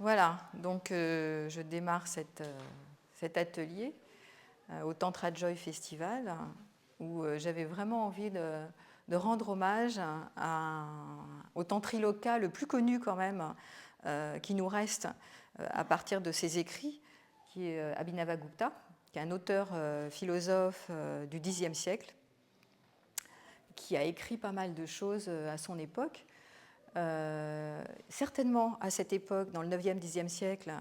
Voilà, donc je démarre cet atelier au Tantra Joy Festival où j'avais vraiment envie de rendre hommage au tantriloka le plus connu quand même qui nous reste à partir de ses écrits, qui est Abhinavagupta, qui est un auteur philosophe du Xe siècle, qui a écrit pas mal de choses à son époque. Certainement à cette époque, dans le 9e, 10e siècle,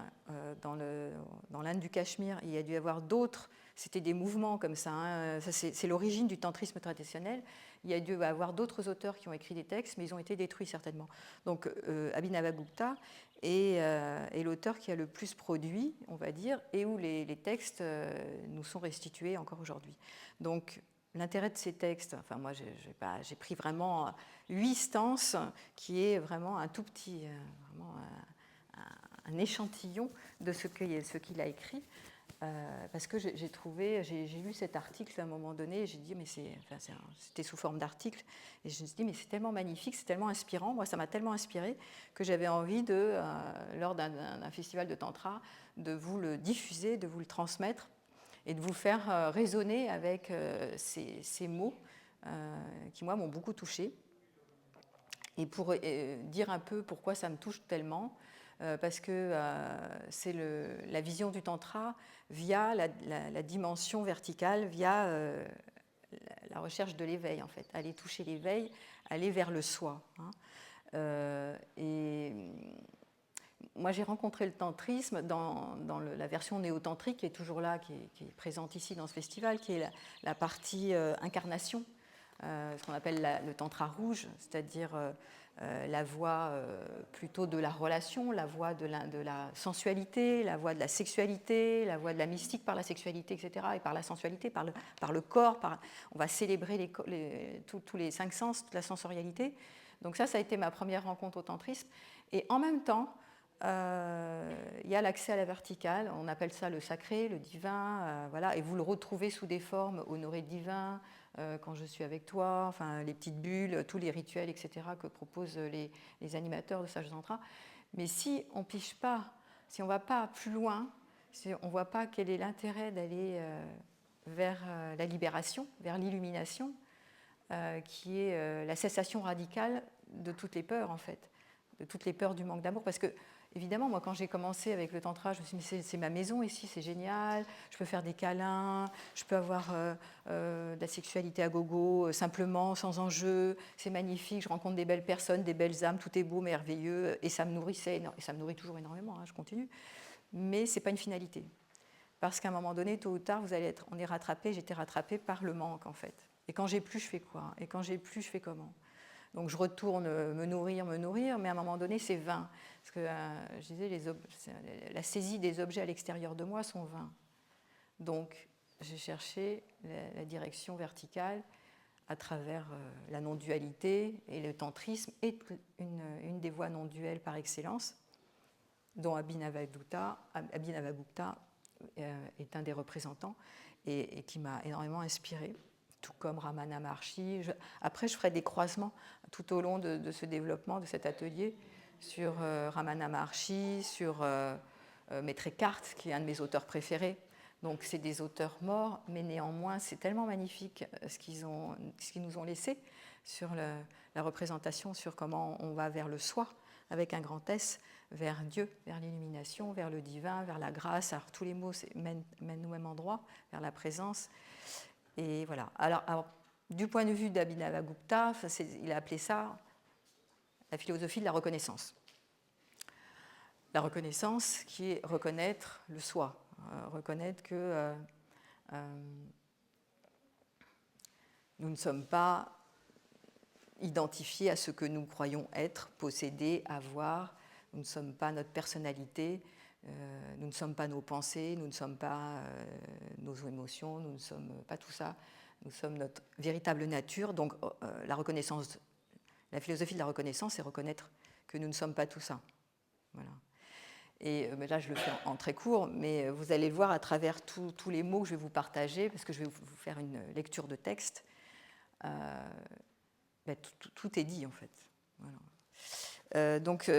dans l'Inde du Cachemire, il y a dû y avoir d'autres, c'était des mouvements comme ça, hein, ça c'est l'origine du tantrisme traditionnel, il y a dû y avoir d'autres auteurs qui ont écrit des textes, mais ils ont été détruits certainement. Donc Abhinavagupta est l'auteur qui a le plus produit, on va dire, et où les textes nous sont restitués encore aujourd'hui. Donc l'intérêt de ces textes, enfin moi j'ai pris vraiment 8 stances, qui est vraiment un tout petit, vraiment un échantillon de ce qu'il a écrit, parce que j'ai lu cet article à un moment donné, et j'ai dit, mais c'était sous forme d'article, et je me suis dit, mais c'est tellement magnifique, c'est tellement inspirant, moi ça m'a tellement inspiré que j'avais envie lors d'un festival de tantra, de vous le diffuser, de vous le transmettre, et de vous faire résonner avec ces mots qui, moi, m'ont beaucoup touchée. Et pour dire un peu pourquoi ça me touche tellement, parce que c'est la vision du tantra via la dimension verticale, via la recherche de l'éveil, en fait. Aller toucher l'éveil, aller vers le soi. Hein. Et moi, j'ai rencontré le tantrisme dans la version néo-tantrique qui est toujours là, qui est présente ici dans ce festival, qui est la partie incarnation, ce qu'on appelle le tantra rouge, c'est-à-dire la voie plutôt de la relation, la voie de la sensualité, la voie de la sexualité, la voie de la mystique par la sexualité, etc., et par la sensualité, par le corps. On va célébrer tous les 5 sens, toute la sensorialité. Donc ça a été ma première rencontre au tantrisme. Et en même temps, il y a l'accès à la verticale, on appelle ça le sacré, le divin, voilà, et vous le retrouvez sous des formes honoré divin, quand je suis avec toi, enfin, les petites bulles, tous les rituels, etc., que proposent les animateurs de Sage Tantra. Mais si on ne piche pas, si on ne va pas plus loin, si on ne voit pas quel est l'intérêt d'aller vers la libération, vers l'illumination, qui est la cessation radicale de toutes les peurs, en fait, de toutes les peurs du manque d'amour, parce que évidemment, moi, quand j'ai commencé avec le tantra, je me suis dit, c'est ma maison ici, c'est génial, je peux faire des câlins, je peux avoir de la sexualité à gogo, simplement, sans enjeu, c'est magnifique, je rencontre des belles personnes, des belles âmes, tout est beau, merveilleux, et ça me nourrissait, et ça me nourrit toujours énormément, hein, je continue, mais ce n'est pas une finalité. Parce qu'à un moment donné, tôt ou tard, on est rattrapé, j'étais rattrapée par le manque, en fait. Et quand j'ai plus, je fais quoi? Et quand j'ai plus, je fais comment? Donc je retourne me nourrir, mais à un moment donné, c'est vain. Parce que je disais, la saisie des objets à l'extérieur de moi sont vains. Donc j'ai cherché la direction verticale à travers la non-dualité, et le tantrisme est une des voies non-duelles par excellence, dont Abhinavagupta est un des représentants et qui m'a énormément inspirée, tout comme Ramana Maharshi. Après, je ferai des croisements tout au long de ce développement, de cet atelier, sur Ramana Maharshi, sur Maître Eckhart, qui est un de mes auteurs préférés. Donc, c'est des auteurs morts, mais néanmoins, c'est tellement magnifique ce qu'ils nous ont laissé sur la représentation, sur comment on va vers le soi, avec un grand S, vers Dieu, vers l'illumination, vers le divin, vers la grâce. Alors, tous les mots mènent au même endroit, vers la présence. Et voilà. Alors du point de vue d'Abhinavagupta, il a appelé ça la philosophie de la reconnaissance. La reconnaissance qui est reconnaître le soi, reconnaître que nous ne sommes pas identifiés à ce que nous croyons être, posséder, avoir. Nous ne sommes pas notre personnalité, nous ne sommes pas nos pensées, nous ne sommes pas nos émotions, nous ne sommes pas tout ça. Nous sommes notre véritable nature. Donc la philosophie de la reconnaissance, c'est reconnaître que nous ne sommes pas tout ça. Voilà. Et là, je le fais en très court, mais vous allez le voir à travers tous les mots que je vais vous partager, parce que je vais vous faire une lecture de texte. Tout est dit, en fait. Voilà. Donc,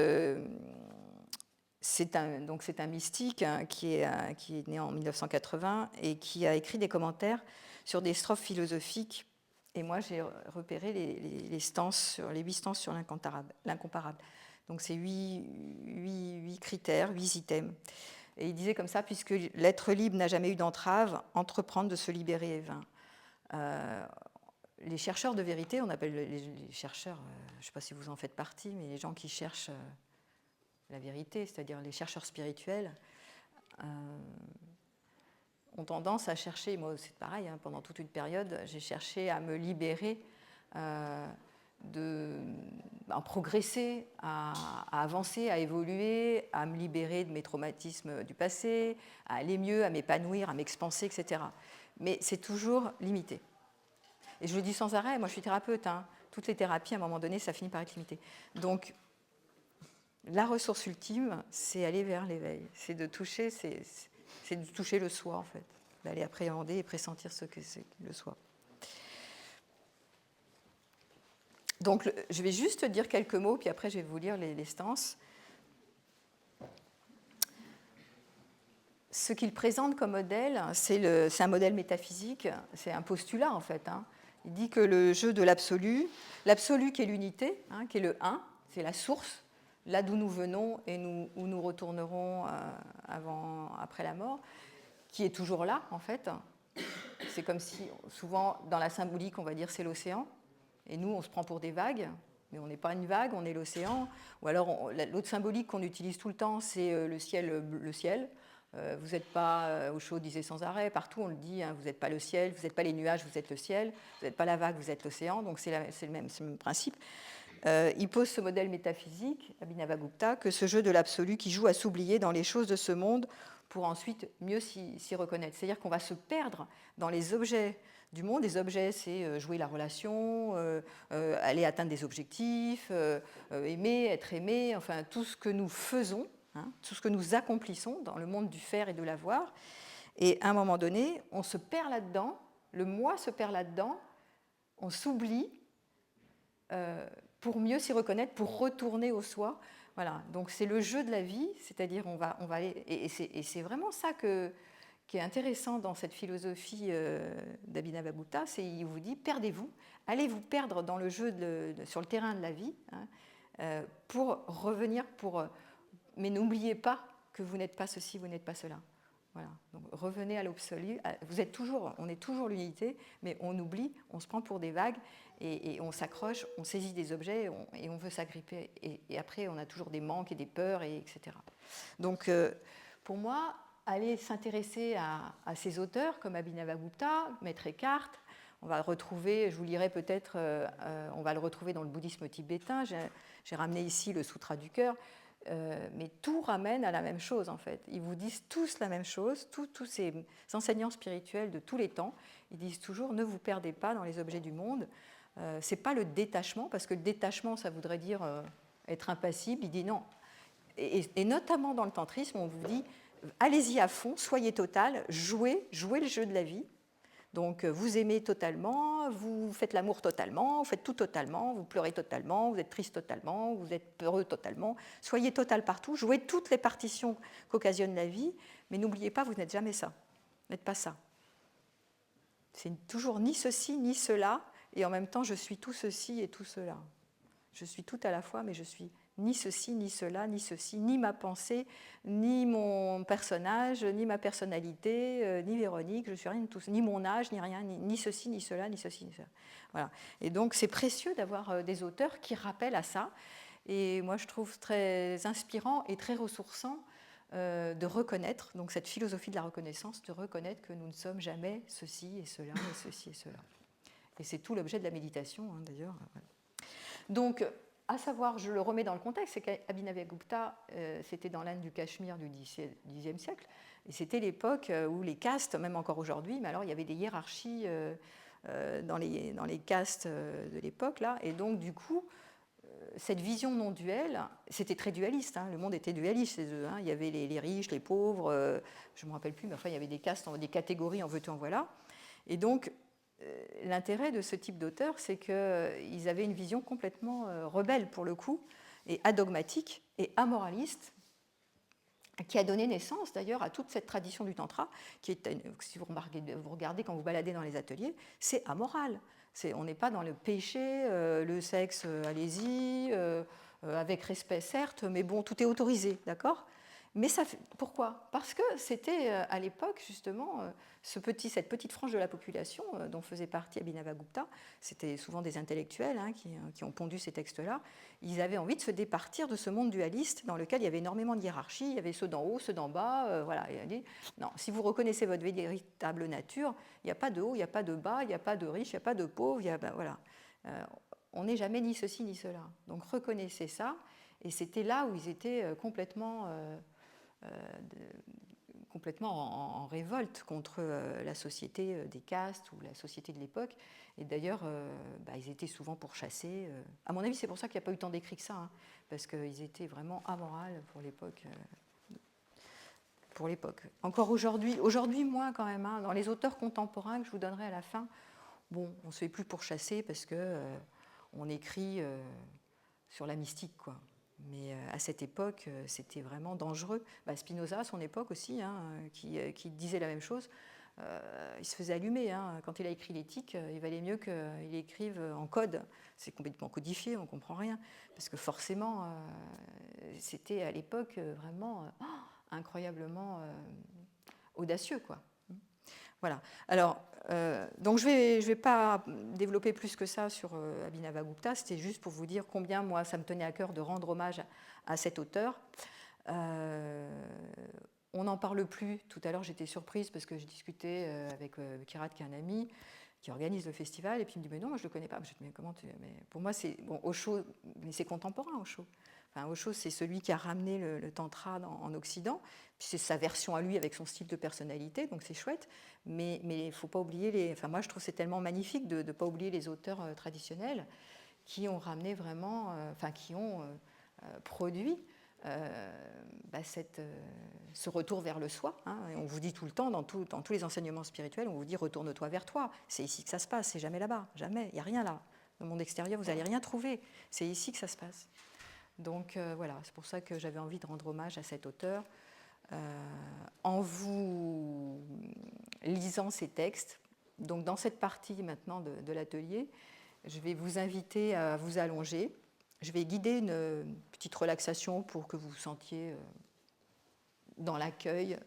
c'est un mystique hein, qui est né en 1980 et qui a écrit des commentaires sur des strophes philosophiques. Et moi, j'ai repéré les 8 stances sur l'incomparable. Donc, c'est 8 critères, 8 items. Et il disait comme ça, puisque l'être libre n'a jamais eu d'entrave, entreprendre de se libérer est vain. Les chercheurs de vérité, on appelle les chercheurs, je ne sais pas si vous en faites partie, mais les gens qui cherchent la vérité, c'est-à-dire les chercheurs spirituels, ont tendance à chercher, moi c'est pareil, hein, pendant toute une période, j'ai cherché à me libérer, à progresser, à avancer, à évoluer, à me libérer de mes traumatismes du passé, à aller mieux, à m'épanouir, à m'expanser, etc. Mais c'est toujours limité. Et je le dis sans arrêt, moi je suis thérapeute, hein, toutes les thérapies à un moment donné ça finit par être limité. Donc la ressource ultime, c'est aller vers l'éveil, c'est de toucher le soi en fait, d'aller appréhender et pressentir ce que c'est le soi. Donc je vais juste dire quelques mots, puis après je vais vous lire les stances. Ce qu'il présente comme modèle, c'est un modèle métaphysique, c'est un postulat en fait. Hein. Il dit que le jeu de l'absolu qui est l'unité, hein, qui est le un, c'est la source, là d'où nous venons et où nous retournerons après la mort, qui est toujours là en fait. C'est comme si, souvent dans la symbolique, on va dire c'est l'océan, et nous on se prend pour des vagues, mais on n'est pas une vague, on est l'océan. Ou alors l'autre symbolique qu'on utilise tout le temps, c'est le ciel. Vous n'êtes pas, Osho disait sans arrêt, partout on le dit, hein, vous n'êtes pas le ciel, vous n'êtes pas les nuages, vous êtes le ciel, vous n'êtes pas la vague, vous êtes l'océan, donc c'est le même principe. Il pose ce modèle métaphysique, Abhinavagupta, que ce jeu de l'absolu qui joue à s'oublier dans les choses de ce monde pour ensuite mieux s'y reconnaître. C'est-à-dire qu'on va se perdre dans les objets du monde. Les objets, c'est jouer la relation, aller atteindre des objectifs, aimer, être aimé, enfin tout ce que nous faisons, hein, tout ce que nous accomplissons dans le monde du faire et de l'avoir. Et à un moment donné, on se perd là-dedans, le moi se perd là-dedans, on s'oublie pour mieux s'y reconnaître, pour retourner au soi. Voilà, donc c'est le jeu de la vie, c'est-à-dire on va aller, et c'est vraiment ça qui est intéressant dans cette philosophie d'Abhinavagupta, c'est qu'il vous dit perdez-vous, allez vous perdre dans le jeu sur le terrain de la vie, hein, pour revenir, mais n'oubliez pas que vous n'êtes pas ceci, vous n'êtes pas cela. Voilà. Donc revenez à l'absolu. On est toujours l'unité, mais on oublie, on se prend pour des vagues et on s'accroche, on saisit des objets et on veut s'agripper. Et après, on a toujours des manques et des peurs, etc. Donc, pour moi, aller s'intéresser à ces auteurs comme Abhinavagupta, Maître Eckhart, on va le retrouver, je vous lirai peut-être, on va le retrouver dans le bouddhisme tibétain. J'ai ramené ici le Sutra du cœur. Mais tout ramène à la même chose en fait. Ils vous disent tous la même chose, tous ces enseignants spirituels de tous les temps, ils disent toujours ne vous perdez pas dans les objets du monde. C'est pas le détachement, parce que le détachement ça voudrait dire être impassible. Il dit non. Et notamment dans le tantrisme, on vous dit allez-y à fond, soyez total, jouez le jeu de la vie. Donc vous aimez totalement, vous faites l'amour totalement, vous faites tout totalement, vous pleurez totalement, vous êtes triste totalement, vous êtes peureux totalement. Soyez total partout, jouez toutes les partitions qu'occasionne la vie, mais n'oubliez pas, vous n'êtes jamais ça. Vous n'êtes pas ça. C'est toujours ni ceci ni cela, et en même temps je suis tout ceci et tout cela. Je suis tout à la fois, mais je suis ni ceci, ni cela, ni ceci, ni ma pensée, ni mon personnage, ni ma personnalité, ni Véronique, je suis rien de tout ça, ni mon âge, ni rien, ni ceci, ni cela, ni ceci, ni cela. Voilà. Et donc c'est précieux d'avoir des auteurs qui rappellent à ça. Et moi je trouve très inspirant et très ressourçant de reconnaître, donc cette philosophie de la reconnaissance, de reconnaître que nous ne sommes jamais ceci et cela, et ceci et cela. Et c'est tout l'objet de la méditation, hein, d'ailleurs. Voilà. Donc, à savoir, je le remets dans le contexte, c'est qu'Abhinavagupta, c'était dans l'Inde du Cachemire du Xe siècle, et c'était l'époque où les castes, même encore aujourd'hui, mais alors il y avait des hiérarchies dans les castes de l'époque, là, et donc du coup, cette vision non duelle, c'était très dualiste, hein, le monde était dualiste chez eux, hein, il y avait les riches, les pauvres, je ne me rappelle plus, mais enfin il y avait des castes, des catégories en veux-tu en voilà, et donc l'intérêt de ce type d'auteur, c'est qu'ils avaient une vision complètement rebelle pour le coup, et adogmatique et amoraliste, qui a donné naissance d'ailleurs à toute cette tradition du tantra, qui est, si vous regardez quand vous baladez dans les ateliers, c'est amoral. On n'est pas dans le péché, le sexe, allez-y, avec respect certes, mais bon, tout est autorisé, d'accord ? Mais pourquoi ? Parce que c'était à l'époque justement cette petite frange de la population dont faisait partie Abhinavagupta, c'était souvent des intellectuels qui ont pondu ces textes-là, ils avaient envie de se départir de ce monde dualiste dans lequel il y avait énormément de hiérarchies, il y avait ceux d'en haut, ceux d'en bas, voilà. Et dit, non, si vous reconnaissez votre véritable nature, il n'y a pas de haut, il n'y a pas de bas, il n'y a pas de riche, il n'y a pas de pauvre, voilà. On n'est jamais ni ceci ni cela. Donc reconnaissez ça, et c'était là où ils étaient complètement en révolte contre la société des castes ou la société de l'époque. Et d'ailleurs, ils étaient souvent pourchassés. À mon avis, c'est pour ça qu'il n'y a pas eu tant d'écrits que ça, parce qu'ils étaient vraiment amoraux pour l'époque. Encore aujourd'hui moins quand même. Dans les auteurs contemporains que je vous donnerai à la fin, bon, on ne se fait plus pourchasser parce qu'on écrit sur la mystique, quoi. Mais à cette époque, c'était vraiment dangereux. Spinoza, à son époque aussi, qui disait la même chose, il se faisait allumer. Quand il a écrit l'éthique, il valait mieux qu'il écrive en code. C'est complètement codifié, on ne comprend rien. Parce que forcément, c'était à l'époque vraiment incroyablement audacieux, quoi. Voilà. Alors, donc je vais pas développer plus que ça sur Abhinavagupta, c'était juste pour vous dire combien, moi, ça me tenait à cœur de rendre hommage à cet auteur. On n'en parle plus. Tout à l'heure, j'étais surprise parce que je discutais avec Kirat, qui est un ami, qui organise le festival, et puis il me dit « Mais non, moi, je ne le connais pas. » Je dis « Mais comment tu... » Mais pour moi, c'est... Bon, Osho, mais c'est contemporain, Osho. Enfin, Osho, c'est celui qui a ramené le tantra en Occident. Puis c'est sa version à lui avec son style de personnalité, donc c'est chouette. Mais il ne faut pas oublier Enfin, moi, je trouve c'est tellement magnifique de ne pas oublier les auteurs traditionnels qui ont ramené vraiment... qui ont produit ce retour vers le soi. Et on vous dit tout le temps, dans tous les enseignements spirituels, on vous dit « Retourne-toi vers toi ». C'est ici que ça se passe, c'est jamais là-bas. Jamais, il n'y a rien là. Dans le monde extérieur, vous n'allez rien trouver. C'est ici que ça se passe. Donc voilà, c'est pour ça que j'avais envie de rendre hommage à cet auteur en vous lisant ces textes. Donc dans cette partie maintenant de l'atelier, je vais vous inviter à vous allonger. Je vais guider une petite relaxation pour que vous vous sentiez dans l'accueil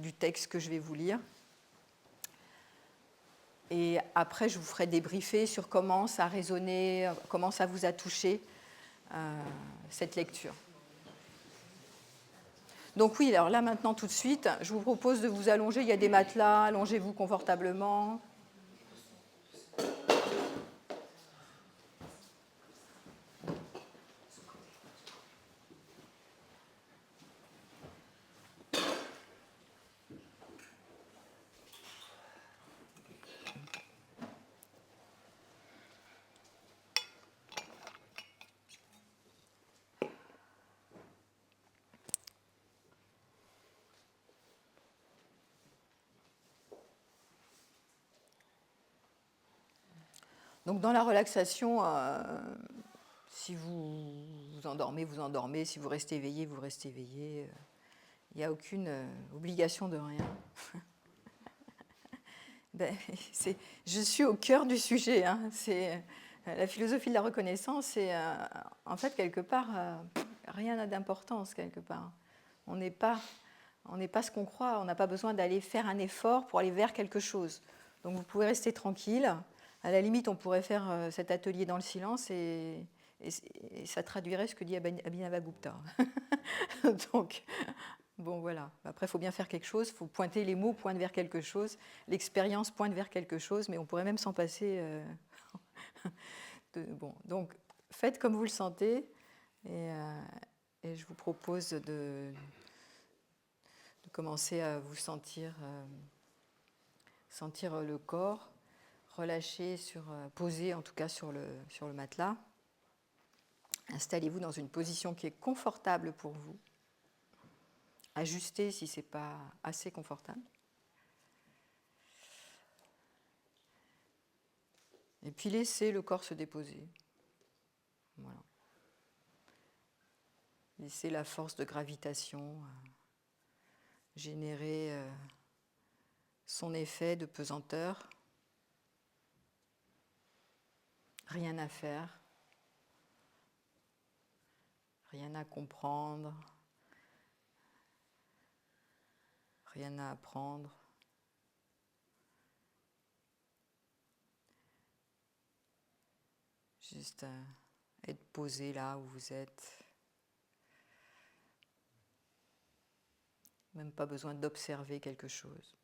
du texte que je vais vous lire. Et après, je vous ferai débriefer sur comment ça a résonné, comment ça vous a touché, cette lecture. Donc oui, alors là maintenant tout de suite, je vous propose de vous allonger, il y a des matelas, allongez-vous confortablement. Donc dans la relaxation, si vous vous endormez, vous endormez. Si vous restez éveillé, vous restez éveillé. Il n'y a aucune obligation de rien. Je suis au cœur du sujet. C'est la philosophie de la reconnaissance. C'est en fait quelque part rien n'a d'importance quelque part. On n'est pas ce qu'on croit. On n'a pas besoin d'aller faire un effort pour aller vers quelque chose. Donc vous pouvez rester tranquille. À la limite, on pourrait faire cet atelier dans le silence et ça traduirait ce que dit Abhinavagupta. Donc, bon, voilà. Après, il faut bien faire quelque chose. Il faut pointer les mots, pointent vers quelque chose. L'expérience pointe vers quelque chose, mais on pourrait même s'en passer. Bon, donc, faites comme vous le sentez. Et je vous propose de commencer à vous sentir le corps. Relâchez, posez en tout cas sur le matelas. Installez-vous dans une position qui est confortable pour vous. Ajustez si ce n'est pas assez confortable. Et puis laissez le corps se déposer. Voilà. Laissez la force de gravitation générer son effet de pesanteur. Rien à faire, rien à comprendre, rien à apprendre. Juste être posé là où vous êtes. Même pas besoin d'observer quelque chose.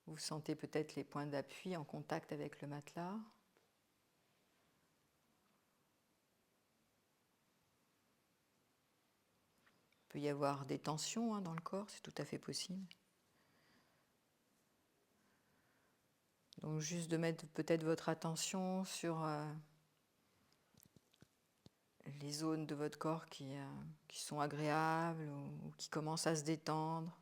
Vous sentez peut-être les points d'appui en contact avec le matelas. Il peut y avoir des tensions dans le corps, c'est tout à fait possible. Donc juste de mettre peut-être votre attention sur les zones de votre corps qui sont agréables ou qui commencent à se détendre.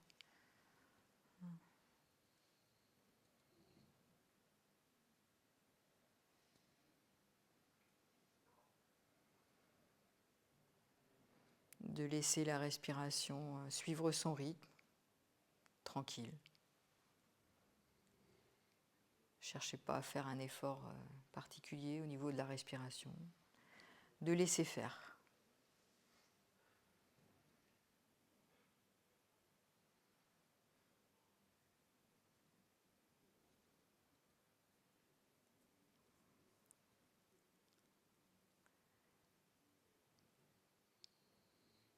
De laisser la respiration suivre son rythme, tranquille. Cherchez pas à faire un effort particulier au niveau de la respiration. De laisser faire.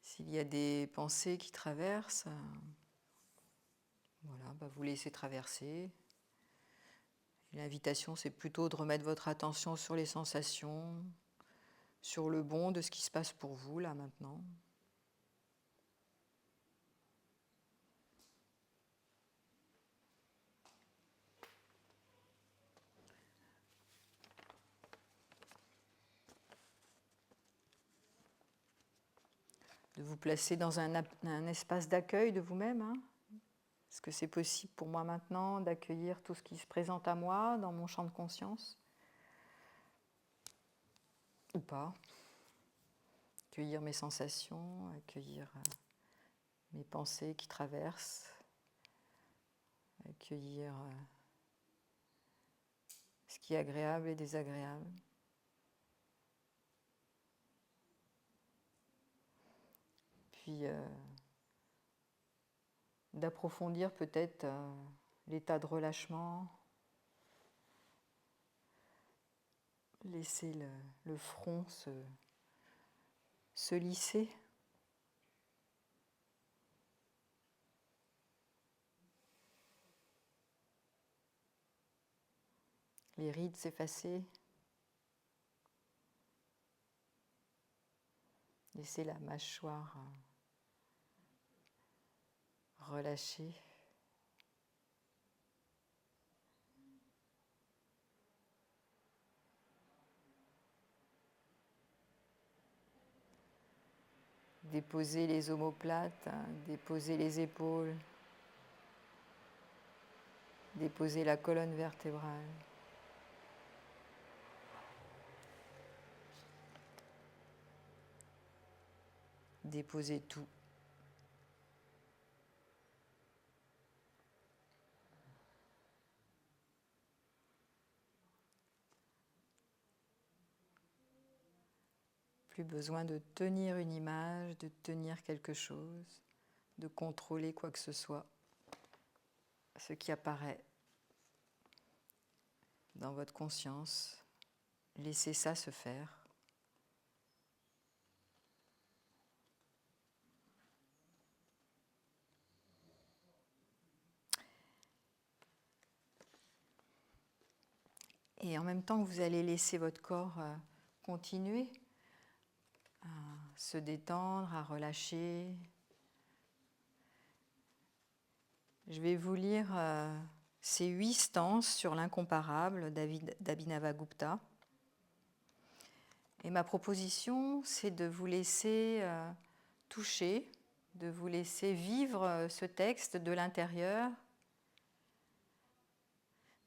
S'il y a des pensées qui traversent, voilà, vous laissez traverser. L'invitation, c'est plutôt de remettre votre attention sur les sensations, sur le bon de ce qui se passe pour vous, là, maintenant. De vous placer dans un espace d'accueil de vous-même. Est-ce que c'est possible pour moi maintenant d'accueillir tout ce qui se présente à moi dans mon champ de conscience ? Ou pas ? Accueillir mes sensations, accueillir mes pensées qui traversent, accueillir ce qui est agréable et désagréable. Puis d'approfondir peut-être l'état de relâchement, laisser le front se lisser. Les rides s'effacer. Laisser la mâchoire relâcher. Déposer les omoplates, déposer les épaules, déposer la colonne vertébrale. Déposer tout. Plus besoin de tenir une image, de tenir quelque chose, de contrôler quoi que ce soit. Ce qui apparaît dans votre conscience, laissez ça se faire. Et en même temps que vous allez laisser votre corps continuer à se détendre, à relâcher, je vais vous lire ces 8 stances sur l'incomparable d'Abhinavagupta. Et ma proposition, c'est de vous laisser toucher, de vous laisser vivre ce texte de l'intérieur,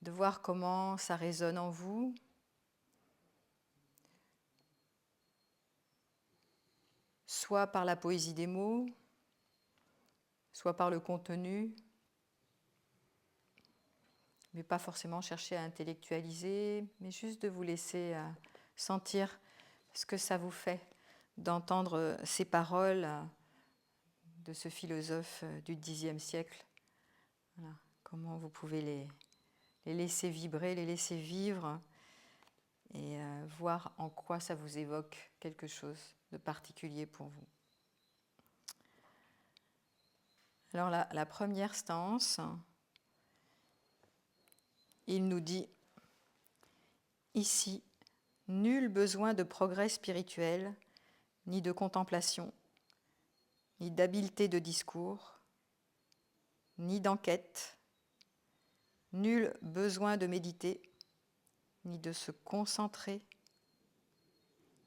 de voir comment ça résonne en vous. Soit par la poésie des mots, soit par le contenu, mais pas forcément chercher à intellectualiser, mais juste de vous laisser sentir ce que ça vous fait d'entendre ces paroles de ce philosophe du Xe siècle. Voilà. Comment vous pouvez les laisser vibrer, les laisser vivre et voir en quoi ça vous évoque quelque chose de particulier pour vous. Alors la première stance, il nous dit ici, nul besoin de progrès spirituel, ni de contemplation, ni d'habileté de discours, ni d'enquête, nul besoin de méditer, ni de se concentrer,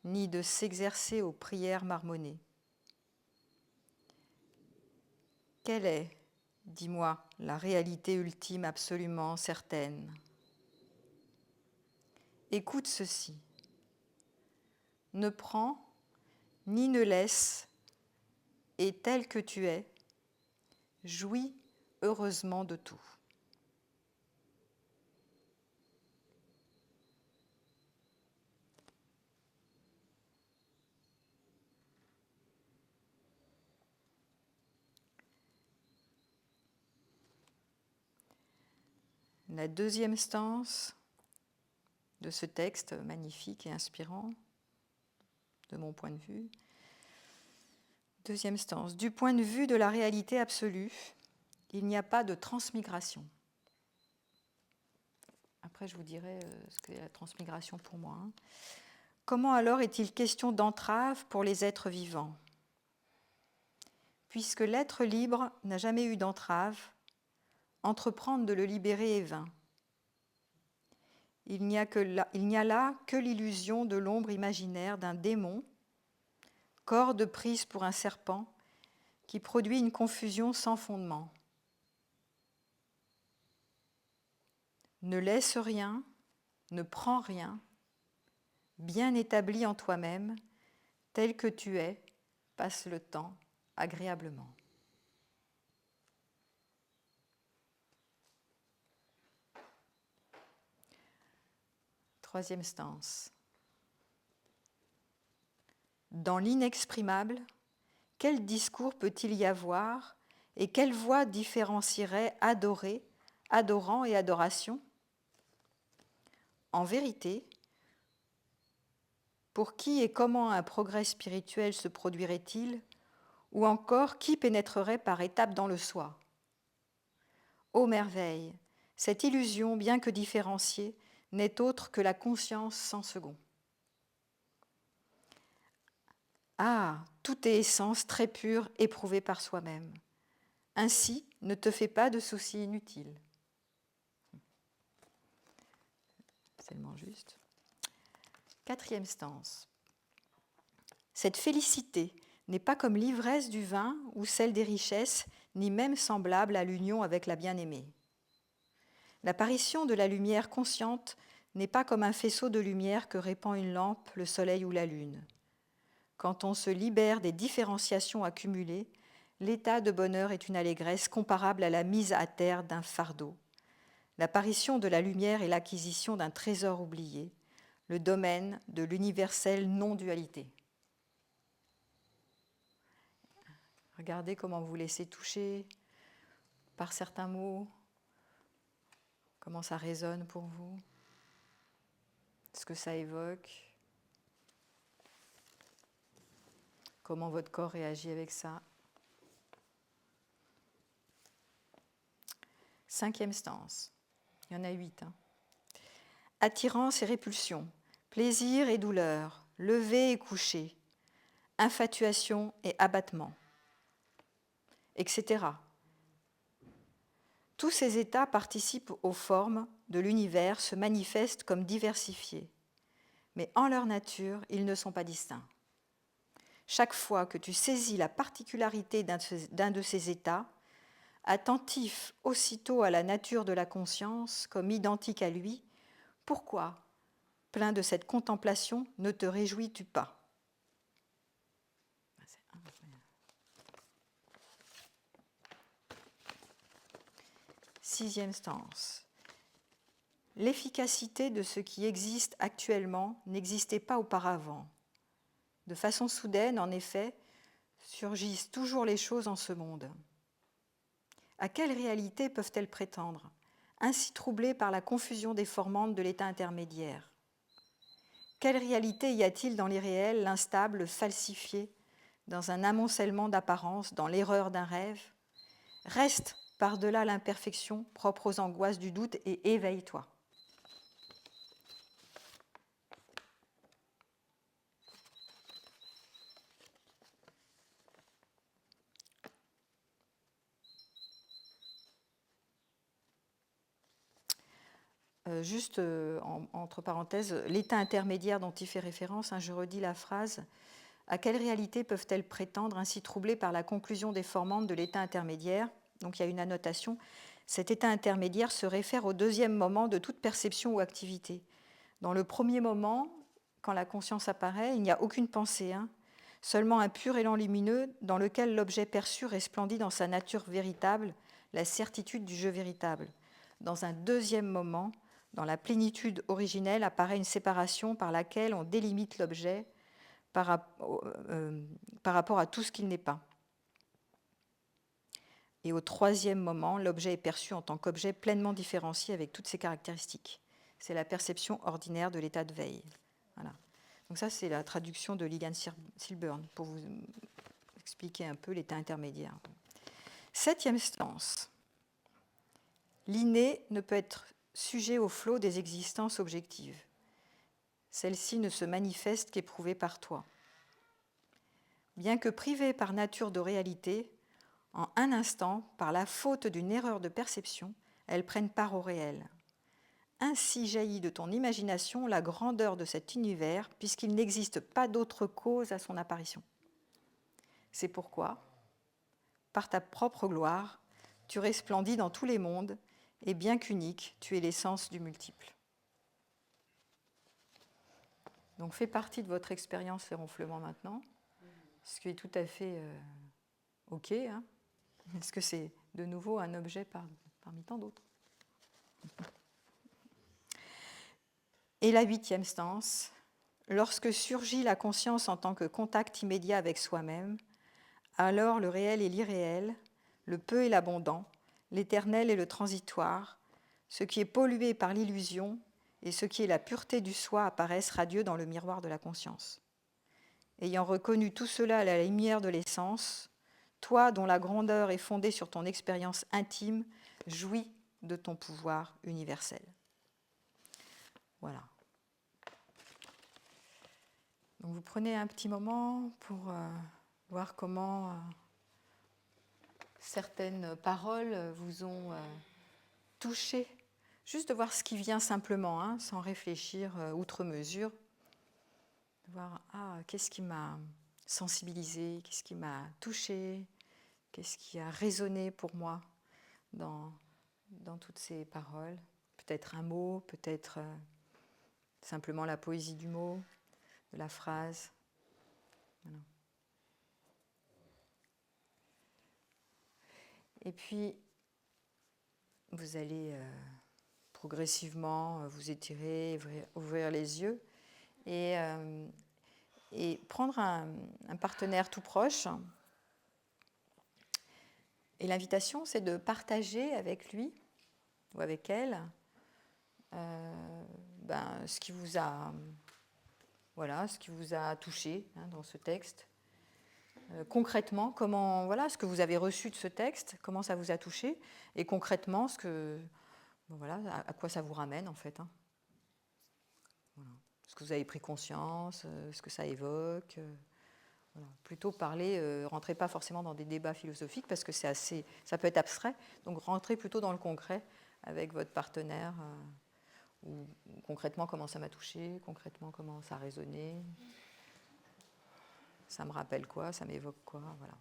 ni de s'exercer aux prières marmonnées. Quelle est, dis-moi, la réalité ultime absolument certaine ? Écoute ceci. Ne prends ni ne laisse, et tel que tu es, jouis heureusement de tout. La deuxième stance de ce texte magnifique et inspirant, de mon point de vue. Deuxième stance. Du point de vue de la réalité absolue, il n'y a pas de transmigration. Après, je vous dirai ce qu'est la transmigration pour moi. Comment alors est-il question d'entrave pour les êtres vivants ? Puisque l'être libre n'a jamais eu d'entrave, entreprendre de le libérer est vain. Il n'y a là que l'illusion de l'ombre imaginaire d'un démon, corde prise pour un serpent, qui produit une confusion sans fondement. Ne laisse rien, ne prends rien, bien établi en toi-même, tel que tu es, passe le temps agréablement. Troisième stance. Dans l'inexprimable, quel discours peut-il y avoir et quelle voix différencierait adoré, adorant et adoration ? En vérité, pour qui et comment un progrès spirituel se produirait-il, ou encore qui pénétrerait par étapes dans le soi ? Ô merveille, cette illusion, bien que différenciée, n'est autre que la conscience sans second. Ah, tout est essence très pure, éprouvée par soi-même. Ainsi, ne te fais pas de soucis inutiles. C'est tellement juste. Quatrième stance. Cette félicité n'est pas comme l'ivresse du vin ou celle des richesses, ni même semblable à l'union avec la bien-aimée. L'apparition de la lumière consciente n'est pas comme un faisceau de lumière que répand une lampe, le soleil ou la lune. Quand on se libère des différenciations accumulées, l'état de bonheur est une allégresse comparable à la mise à terre d'un fardeau. L'apparition de la lumière est l'acquisition d'un trésor oublié, le domaine de l'universelle non-dualité. Regardez comment vous laissez toucher par certains mots, comment ça résonne pour vous, ce que ça évoque, comment votre corps réagit avec ça. Cinquième stance, il y en a 8. Attirance et répulsion, plaisir et douleur, lever et coucher, infatuation et abattement, etc. Tous ces états participent aux formes de l'univers, se manifestent comme diversifiés, mais en leur nature, ils ne sont pas distincts. Chaque fois que tu saisis la particularité d'un de ces états, attentif aussitôt à la nature de la conscience comme identique à lui, pourquoi, plein de cette contemplation, ne te réjouis-tu pas? Sixième stance. L'efficacité de ce qui existe actuellement n'existait pas auparavant. De façon soudaine, en effet, surgissent toujours les choses en ce monde. À quelle réalité peuvent-elles prétendre, ainsi troublées par la confusion déformante de l'état intermédiaire? Quelle réalité y a-t-il dans l'irréel, l'instable, le falsifié, dans un amoncellement d'apparences, dans l'erreur d'un rêve? Reste par-delà l'imperfection propre aux angoisses du doute et éveille-toi. Juste entre parenthèses, l'état intermédiaire dont il fait référence, je redis la phrase. À quelle réalité peuvent-elles prétendre, ainsi troublées par la conclusion déformante de l'état intermédiaire? Donc il y a une annotation. Cet état intermédiaire se réfère au deuxième moment de toute perception ou activité. Dans le premier moment, quand la conscience apparaît, il n'y a aucune pensée, seulement un pur élan lumineux dans lequel l'objet perçu resplendit dans sa nature véritable, la certitude du jeu véritable. Dans un deuxième moment, dans la plénitude originelle, apparaît une séparation par laquelle on délimite l'objet par rapport à tout ce qu'il n'est pas. Et au troisième moment, l'objet est perçu en tant qu'objet pleinement différencié avec toutes ses caractéristiques. C'est la perception ordinaire de l'état de veille. Voilà. Donc ça, c'est la traduction de Lilian Silburn pour vous expliquer un peu l'état intermédiaire. Septième stance. L'inné ne peut être sujet au flot des existences objectives. Celle-ci ne se manifeste qu'éprouvée par toi. Bien que privée par nature de réalité, en un instant, par la faute d'une erreur de perception, elles prennent part au réel. Ainsi jaillit de ton imagination la grandeur de cet univers, puisqu'il n'existe pas d'autre cause à son apparition. C'est pourquoi, par ta propre gloire, tu resplendis dans tous les mondes, et bien qu'unique, tu es l'essence du multiple. Donc fait partie de votre expérience ces ronflements maintenant, ce qui est tout à fait OK. Est-ce que c'est de nouveau un objet parmi tant d'autres? Et la huitième stance, lorsque surgit la conscience en tant que contact immédiat avec soi-même, alors le réel et l'irréel, le peu et l'abondant, l'éternel et le transitoire, ce qui est pollué par l'illusion et ce qui est la pureté du soi apparaissent radieux dans le miroir de la conscience. Ayant reconnu tout cela à la lumière de l'essence, toi dont la grandeur est fondée sur ton expérience intime, jouis de ton pouvoir universel. Voilà. Donc vous prenez un petit moment pour voir comment certaines paroles vous ont touché. Juste de voir ce qui vient simplement, sans réfléchir outre mesure. De voir, qu'est-ce qui m'a sensibilisé, qu'est-ce qui m'a touché, qu'est-ce qui a résonné pour moi dans toutes ces paroles. Peut-être un mot, peut-être simplement la poésie du mot, de la phrase. Voilà. Et puis, vous allez progressivement vous étirer, ouvrir les yeux et prendre un partenaire tout proche. Et l'invitation, c'est de partager avec lui ou avec elle ce qui vous a touché dans ce texte. Concrètement, ce que vous avez reçu de ce texte, comment ça vous a touché, et concrètement, à quoi ça vous ramène en fait. Voilà. Ce que vous avez pris conscience, ce que ça évoque. Voilà. Plutôt parler, rentrez pas forcément dans des débats philosophiques parce que ça peut être abstrait, donc rentrez plutôt dans le concret avec votre partenaire, ou concrètement comment ça m'a touché, concrètement comment ça a résonné. Ça me rappelle quoi, ça m'évoque quoi, voilà.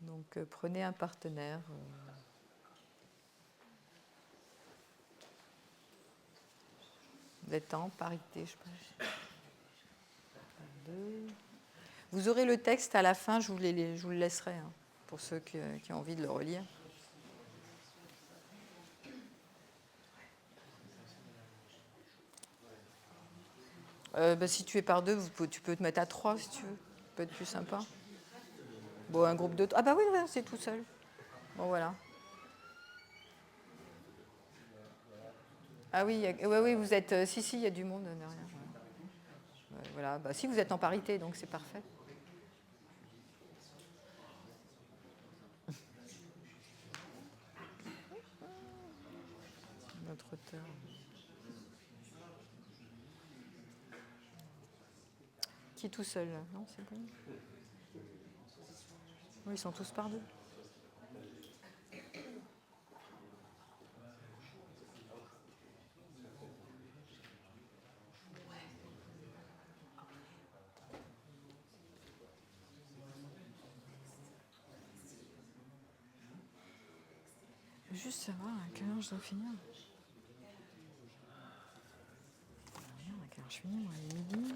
Donc prenez un partenaire. Vous êtes en parité, je pense. Vous aurez le texte à la fin, je vous le laisserai, hein, pour ceux qui ont envie de le relire. Si tu es par deux, tu peux te mettre à 3 si tu veux. Ça peut être plus sympa. Bon, un groupe de... Ah bah oui, c'est tout seul. Bon, voilà. Ah oui, oui, vous êtes... si, il y a du monde derrière. Voilà. Bah, si, vous êtes en parité, donc c'est parfait. Notre auteur. Qui est tout seul? Non, c'est bon. Oui, ils sont tous par deux. Juste savoir à quelle heure je dois finir. Regarde à quelle heure je finis, moi, il est midi.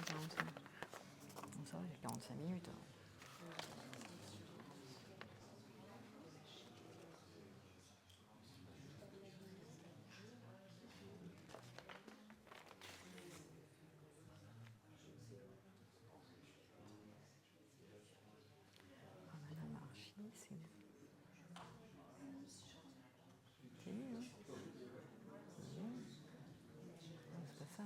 Bon, ça va, j'ai 45 minutes. Alors. Madame Archie, c'est... C'est pas ça.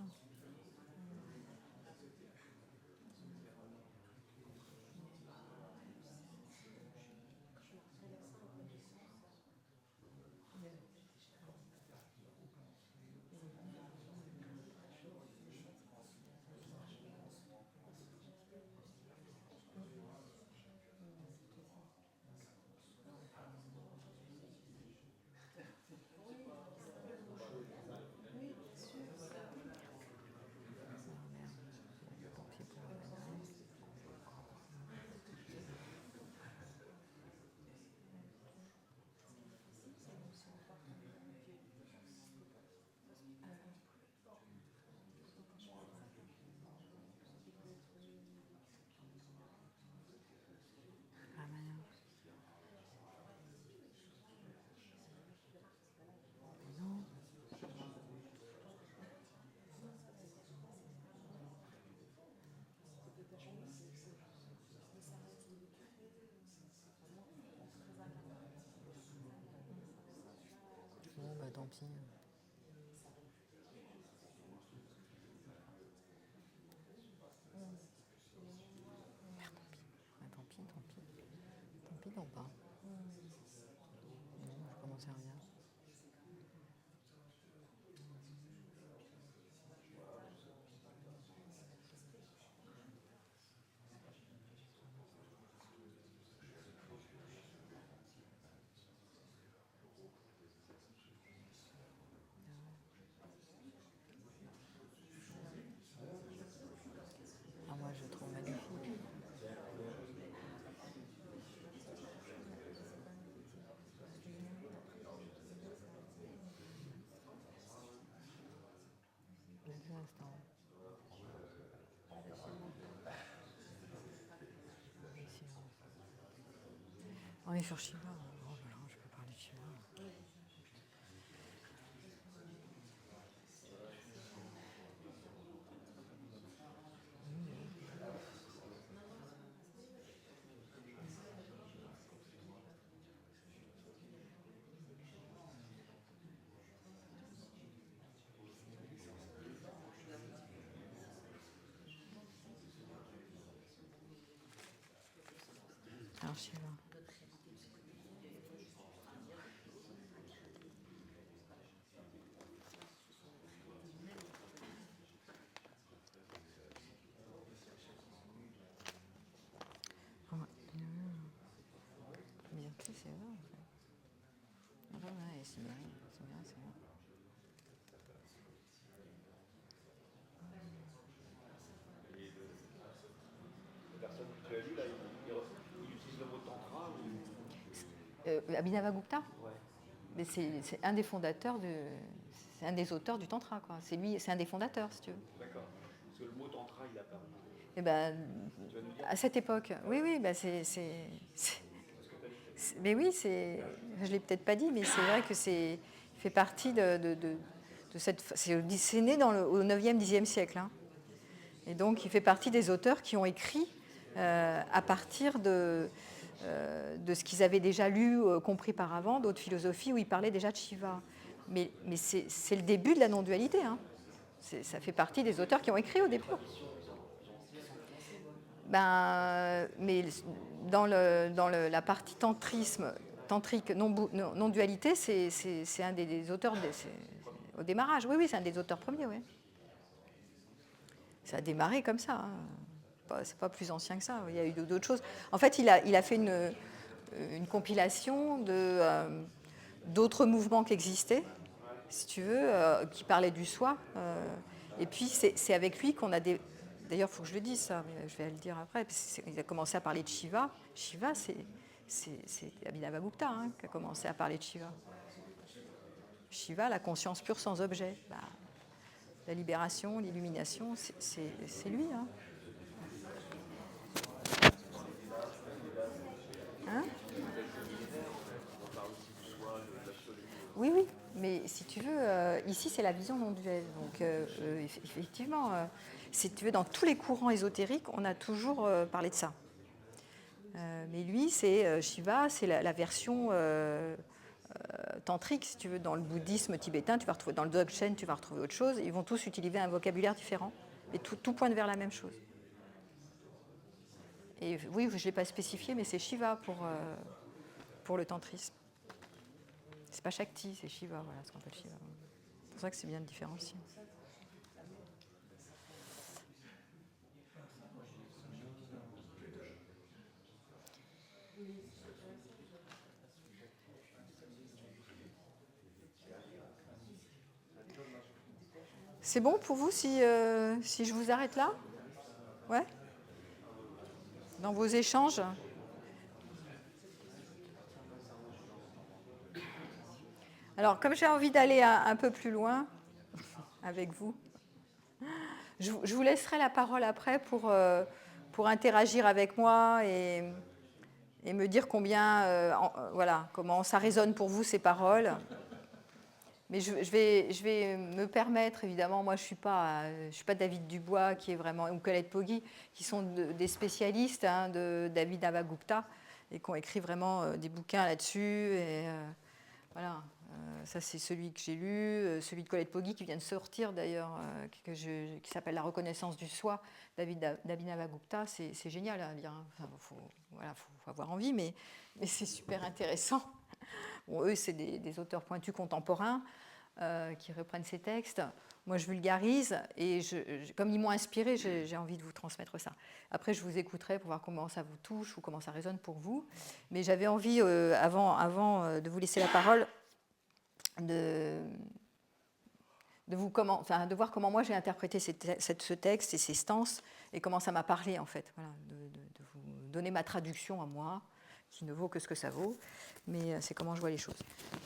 Bon, bah tant pis. Merde, tant pis. Tant pis, non pas. Non, je commence à rien. Ah, moi, je trouve magnifique. Deux instants. On est sur Shiva. Oh là là, je peux parler de Shiva. Alors Shiva. Mais tu sais, c'est vrai en fait. Ah bah ouais, c'est bien. Abhinavagupta, mais c'est un des fondateurs c'est un des auteurs du tantra, quoi. C'est lui, c'est un des fondateurs, si tu veux. D'accord. Parce que le mot tantra, il apparaît. Et ben, à cette époque, oui, oui, ben mais oui, je l'ai peut-être pas dit, mais c'est vrai que il fait partie de cette, c'est né au 9e, 10e siècle, hein. Et donc, il fait partie des auteurs qui ont écrit à partir de ce qu'ils avaient déjà lu, compris par avant, d'autres philosophies où ils parlaient déjà de Shiva. Mais c'est le début de la non-dualité, hein. Ça fait partie des auteurs qui ont écrit au début. Mais dans la partie tantrique, non-dualité, c'est un des auteurs au démarrage. Oui, oui, c'est un des auteurs premiers, oui. Ça a démarré comme ça, hein. C'est pas plus ancien que ça. Il y a eu d'autres choses. En fait, il a fait une compilation d'autres mouvements qui existaient, si tu veux, qui parlaient du soi. Et puis, c'est avec lui qu'on a des... D'ailleurs, il faut que je le dise, ça, mais je vais le dire après. Il a commencé à parler de Shiva. Shiva, c'est Abhinavagupta, hein, qui a commencé à parler de Shiva. Shiva, la conscience pure sans objet. La libération, l'illumination, c'est lui. Hein. Hein? Oui, oui, mais si tu veux, ici c'est la vision non duelle. Donc effectivement, si tu veux, dans tous les courants ésotériques, on a toujours parlé de ça. Mais lui, c'est Shiva, c'est la version tantrique, si tu veux. Dans le bouddhisme tibétain, tu vas retrouver, dans le Dzogchen, tu vas retrouver autre chose. Ils vont tous utiliser un vocabulaire différent, mais tout pointe vers la même chose. Et oui, je ne l'ai pas spécifié, mais c'est Shiva pour le tantrisme. C'est pas Shakti, c'est Shiva, voilà ce qu'on appelle Shiva. C'est pour ça que c'est bien de différencier. C'est bon pour vous si je vous arrête là? Ouais? Dans vos échanges? Alors, comme j'ai envie d'aller un peu plus loin avec vous, je vous laisserai la parole après pour interagir avec moi et me dire voilà, comment ça résonne pour vous ces paroles. Mais je vais me permettre, évidemment, moi je ne suis pas David Dubois qui est vraiment, ou Colette Poggi, qui sont des spécialistes de Abhinavagupta et qui ont écrit vraiment des bouquins là-dessus. Et voilà, ça c'est celui que j'ai lu, celui de Colette Poggi qui vient de sortir d'ailleurs, qui s'appelle La reconnaissance du soi d'Abhinavagupta. C'est génial à lire. Enfin, faut avoir envie, mais c'est super intéressant. Bon, eux, c'est des auteurs pointus contemporains qui reprennent ces textes. Moi, je vulgarise et comme ils m'ont inspiré, j'ai envie de vous transmettre ça. Après, je vous écouterai pour voir comment ça vous touche ou comment ça résonne pour vous. Mais j'avais envie, avant de vous laisser la parole, de voir comment moi j'ai interprété ce texte et ces stances et comment ça m'a parlé, en fait. Voilà, de vous donner ma traduction à moi, qui ne vaut que ce que ça vaut, mais c'est comment je vois les choses.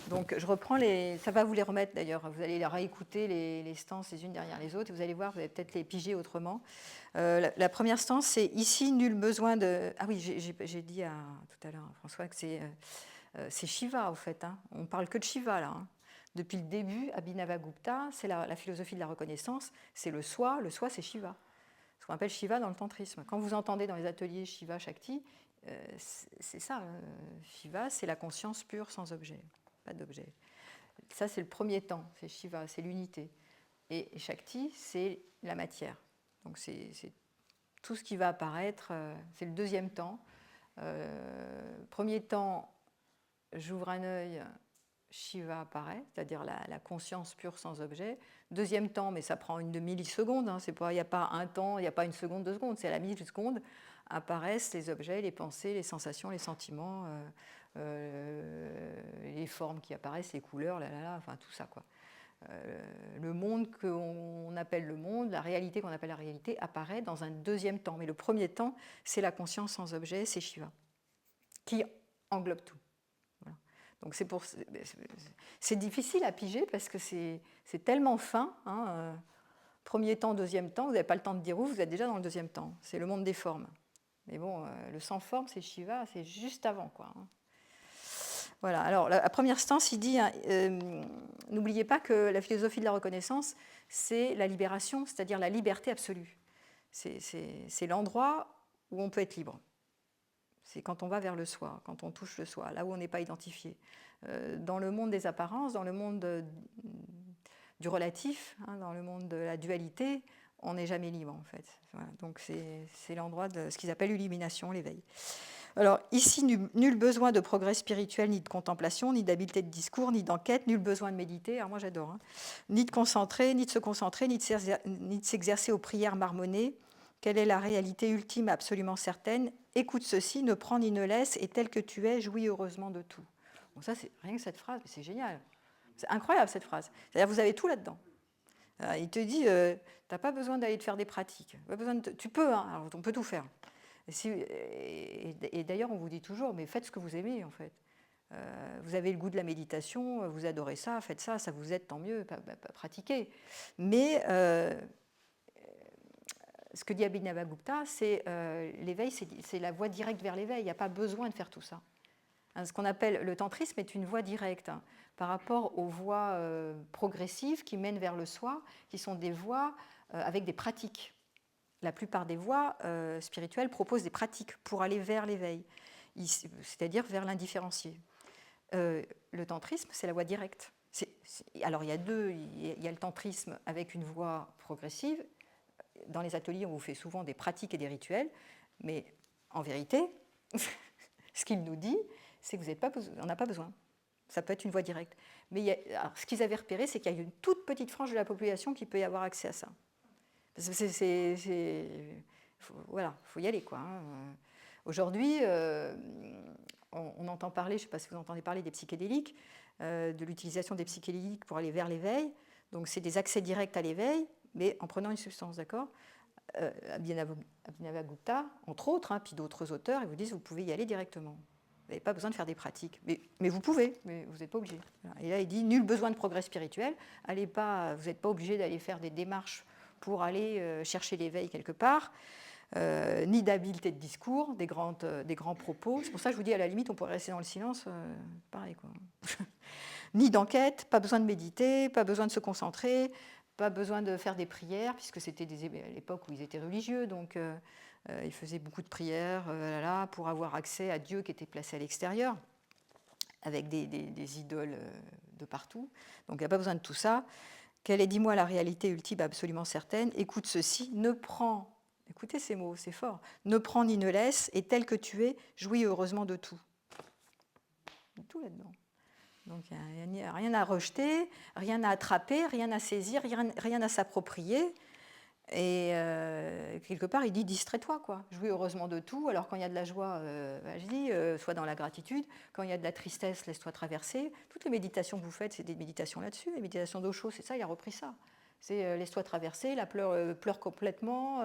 Donc je reprends ça va vous les remettre d'ailleurs, vous allez les réécouter les stances les unes derrière les autres, et vous allez voir, vous allez peut-être les piger autrement. La première stance, c'est « Ici, nul besoin de... » Ah oui, j'ai dit tout à l'heure, François, que c'est Shiva, au fait. Hein. On ne parle que de Shiva, là. Hein. Depuis le début, Abhinavagupta, c'est la philosophie de la reconnaissance, c'est le soi c'est Shiva. Ce qu'on appelle Shiva dans le tantrisme. Quand vous entendez dans les ateliers Shiva Shakti, c'est ça, Shiva, c'est la conscience pure sans objet, pas d'objet. Ça, c'est le premier temps, c'est Shiva, c'est l'unité. Et Shakti, c'est la matière. Donc, c'est tout ce qui va apparaître, c'est le deuxième temps. Premier temps, j'ouvre un œil, Shiva apparaît, c'est-à-dire la conscience pure sans objet. Deuxième temps, mais ça prend une milliseconde, hein, il n'y a pas un temps, il n'y a pas une seconde, 2 secondes, c'est à la milliseconde, apparaissent les objets, les pensées, les sensations, les sentiments, les formes qui apparaissent, les couleurs, enfin tout ça, quoi. Le monde qu'on appelle le monde, la réalité qu'on appelle la réalité, apparaît dans un deuxième temps. Mais le premier temps, c'est la conscience sans objet, c'est Shiva, qui englobe tout. Voilà. Donc c'est difficile à piger parce que c'est tellement fin. Hein, premier temps, deuxième temps, vous n'avez pas le temps de dire où, vous êtes déjà dans le deuxième temps. C'est le monde des formes. Mais bon, le sans forme, c'est Shiva, c'est juste avant, quoi. Hein. Voilà, alors à première instance, il dit, n'oubliez pas que la philosophie de la reconnaissance, c'est la libération, c'est-à-dire la liberté absolue. C'est l'endroit où on peut être libre. C'est quand on va vers le soi, quand on touche le soi, là où on n'est pas identifié. Dans le monde des apparences, dans le monde du relatif, hein, dans le monde de la dualité, on n'est jamais libre en fait. Voilà, donc c'est l'endroit de ce qu'ils appellent l'illumination, l'éveil. Alors ici, nul besoin de progrès spirituel, ni de contemplation, ni d'habileté de discours, ni d'enquête, nul besoin de méditer, alors moi j'adore, hein, ni de concentrer, ni de se concentrer, ni de s'exercer aux prières marmonnées. Quelle est la réalité ultime absolument certaine? Écoute ceci, ne prends ni ne laisse, et tel que tu es, jouis heureusement de tout. Bon, ça, c'est rien que cette phrase, c'est génial. C'est incroyable cette phrase. C'est-à-dire vous avez tout là-dedans. Il te dit, tu n'as pas besoin d'aller te faire des pratiques. Pas besoin tu peux, hein, alors on peut tout faire. Et d'ailleurs, on vous dit toujours, mais faites ce que vous aimez, en fait. Vous avez le goût de la méditation, vous adorez ça, faites ça, ça vous aide, tant mieux, pratiquez. Mais ce que dit Abhinavagupta, c'est l'éveil, c'est la voie directe vers l'éveil. Il n'y a pas besoin de faire tout ça. Hein, ce qu'on appelle le tantrisme est une voie directe, hein, par rapport aux voies progressives qui mènent vers le soi, qui sont des voies avec des pratiques. La plupart des voies spirituelles proposent des pratiques pour aller vers l'éveil, c'est-à-dire vers l'indifférencié. Le tantrisme, c'est la voie directe. Alors il y a deux, il y a le tantrisme avec une voie progressive. Dans les ateliers, on vous fait souvent des pratiques et des rituels, mais en vérité, ce qu'il nous dit, c'est que on n'a pas besoin. Ça peut être une voie directe. Mais alors, ce qu'ils avaient repéré, c'est qu'il y a une toute petite frange de la population qui peut y avoir accès à ça. Voilà, il faut y aller, quoi. Hein. Aujourd'hui, on entend parler, je ne sais pas si vous entendez parler des psychédéliques, de l'utilisation des psychédéliques pour aller vers l'éveil. Donc, c'est des accès directs à l'éveil, mais en prenant une substance, d'accord. Abhinavagupta, entre autres, hein, puis d'autres auteurs, ils vous disent que vous pouvez y aller directement. Vous n'avez pas besoin de faire des pratiques. Mais vous pouvez, mais vous n'êtes pas obligé. Voilà. Et là, il dit, nul besoin de progrès spirituel. Vous n'êtes pas obligé d'aller faire des démarches pour aller chercher l'éveil quelque part, ni d'habileté de discours, des grands propos. C'est pour ça que je vous dis, à la limite, on pourrait rester dans le silence, pareil, quoi. Ni d'enquête, pas besoin de méditer, pas besoin de se concentrer, pas besoin de faire des prières, puisque c'était à l'époque où ils étaient religieux, donc ils faisaient beaucoup de prières pour avoir accès à Dieu qui était placé à l'extérieur, avec des idoles de partout. Donc il n'y a pas besoin de tout ça. Quelle est, dis-moi, la réalité ultime absolument certaine? Écoute ceci, écoutez ces mots, c'est fort, ne prends ni ne laisse, et tel que tu es, jouis heureusement de tout. Tout là-dedans. Donc il n'y a rien à rejeter, rien à attraper, rien à saisir, rien à s'approprier. Et quelque part, il dit distrais-toi, quoi. Jouis heureusement de tout. Alors quand il y a de la joie, sois dans la gratitude. Quand il y a de la tristesse, laisse-toi traverser. Toutes les méditations que vous faites, c'est des méditations là-dessus. Les méditations d'Osho, c'est ça, il a repris ça. C'est laisse-toi traverser, pleure complètement,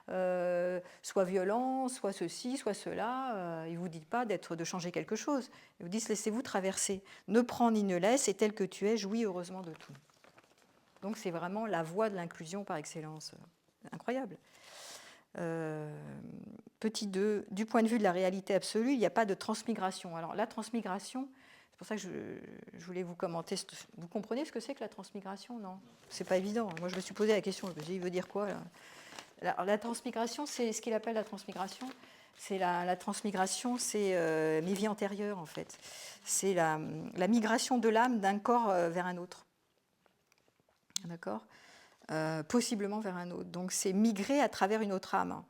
soit violent, soit ceci, soit cela. Il ne vous dit pas de changer quelque chose. Il vous dit laissez-vous traverser. Ne prends ni ne laisse, et tel que tu es, jouis heureusement de tout. Donc c'est vraiment la voie de l'inclusion par excellence. Incroyable. Petit 2, du point de vue de la réalité absolue, il n'y a pas de transmigration. Alors la transmigration, c'est pour ça que je voulais vous commenter. Vous comprenez ce que c'est que la transmigration? Non, c'est pas évident. Moi je me suis posé la question, je me suis dit, il veut dire quoi là? Alors, la transmigration, c'est ce qu'il appelle la transmigration. C'est la transmigration, c'est mes vies antérieures en fait. C'est la migration de l'âme d'un corps vers un autre. D'accord, possiblement vers un autre. Donc c'est migrer à travers une autre âme.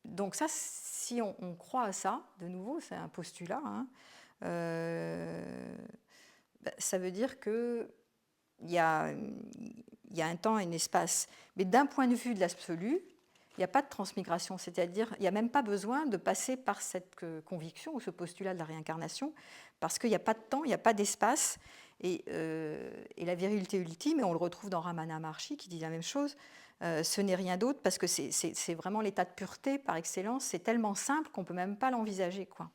Donc ça, si on croit à ça, de nouveau, c'est un postulat, hein, ça veut dire qu'il y a un temps et un espace. Mais d'un point de vue de l'absolu, il n'y a pas de transmigration, c'est-à-dire il n'y a même pas besoin de passer par cette conviction ou ce postulat de la réincarnation, parce qu'il n'y a pas de temps, il n'y a pas d'espace. Et la virilité ultime, et on le retrouve dans Ramana Maharshi qui dit la même chose, ce n'est rien d'autre parce que c'est vraiment l'état de pureté par excellence, c'est tellement simple qu'on ne peut même pas l'envisager, quoi.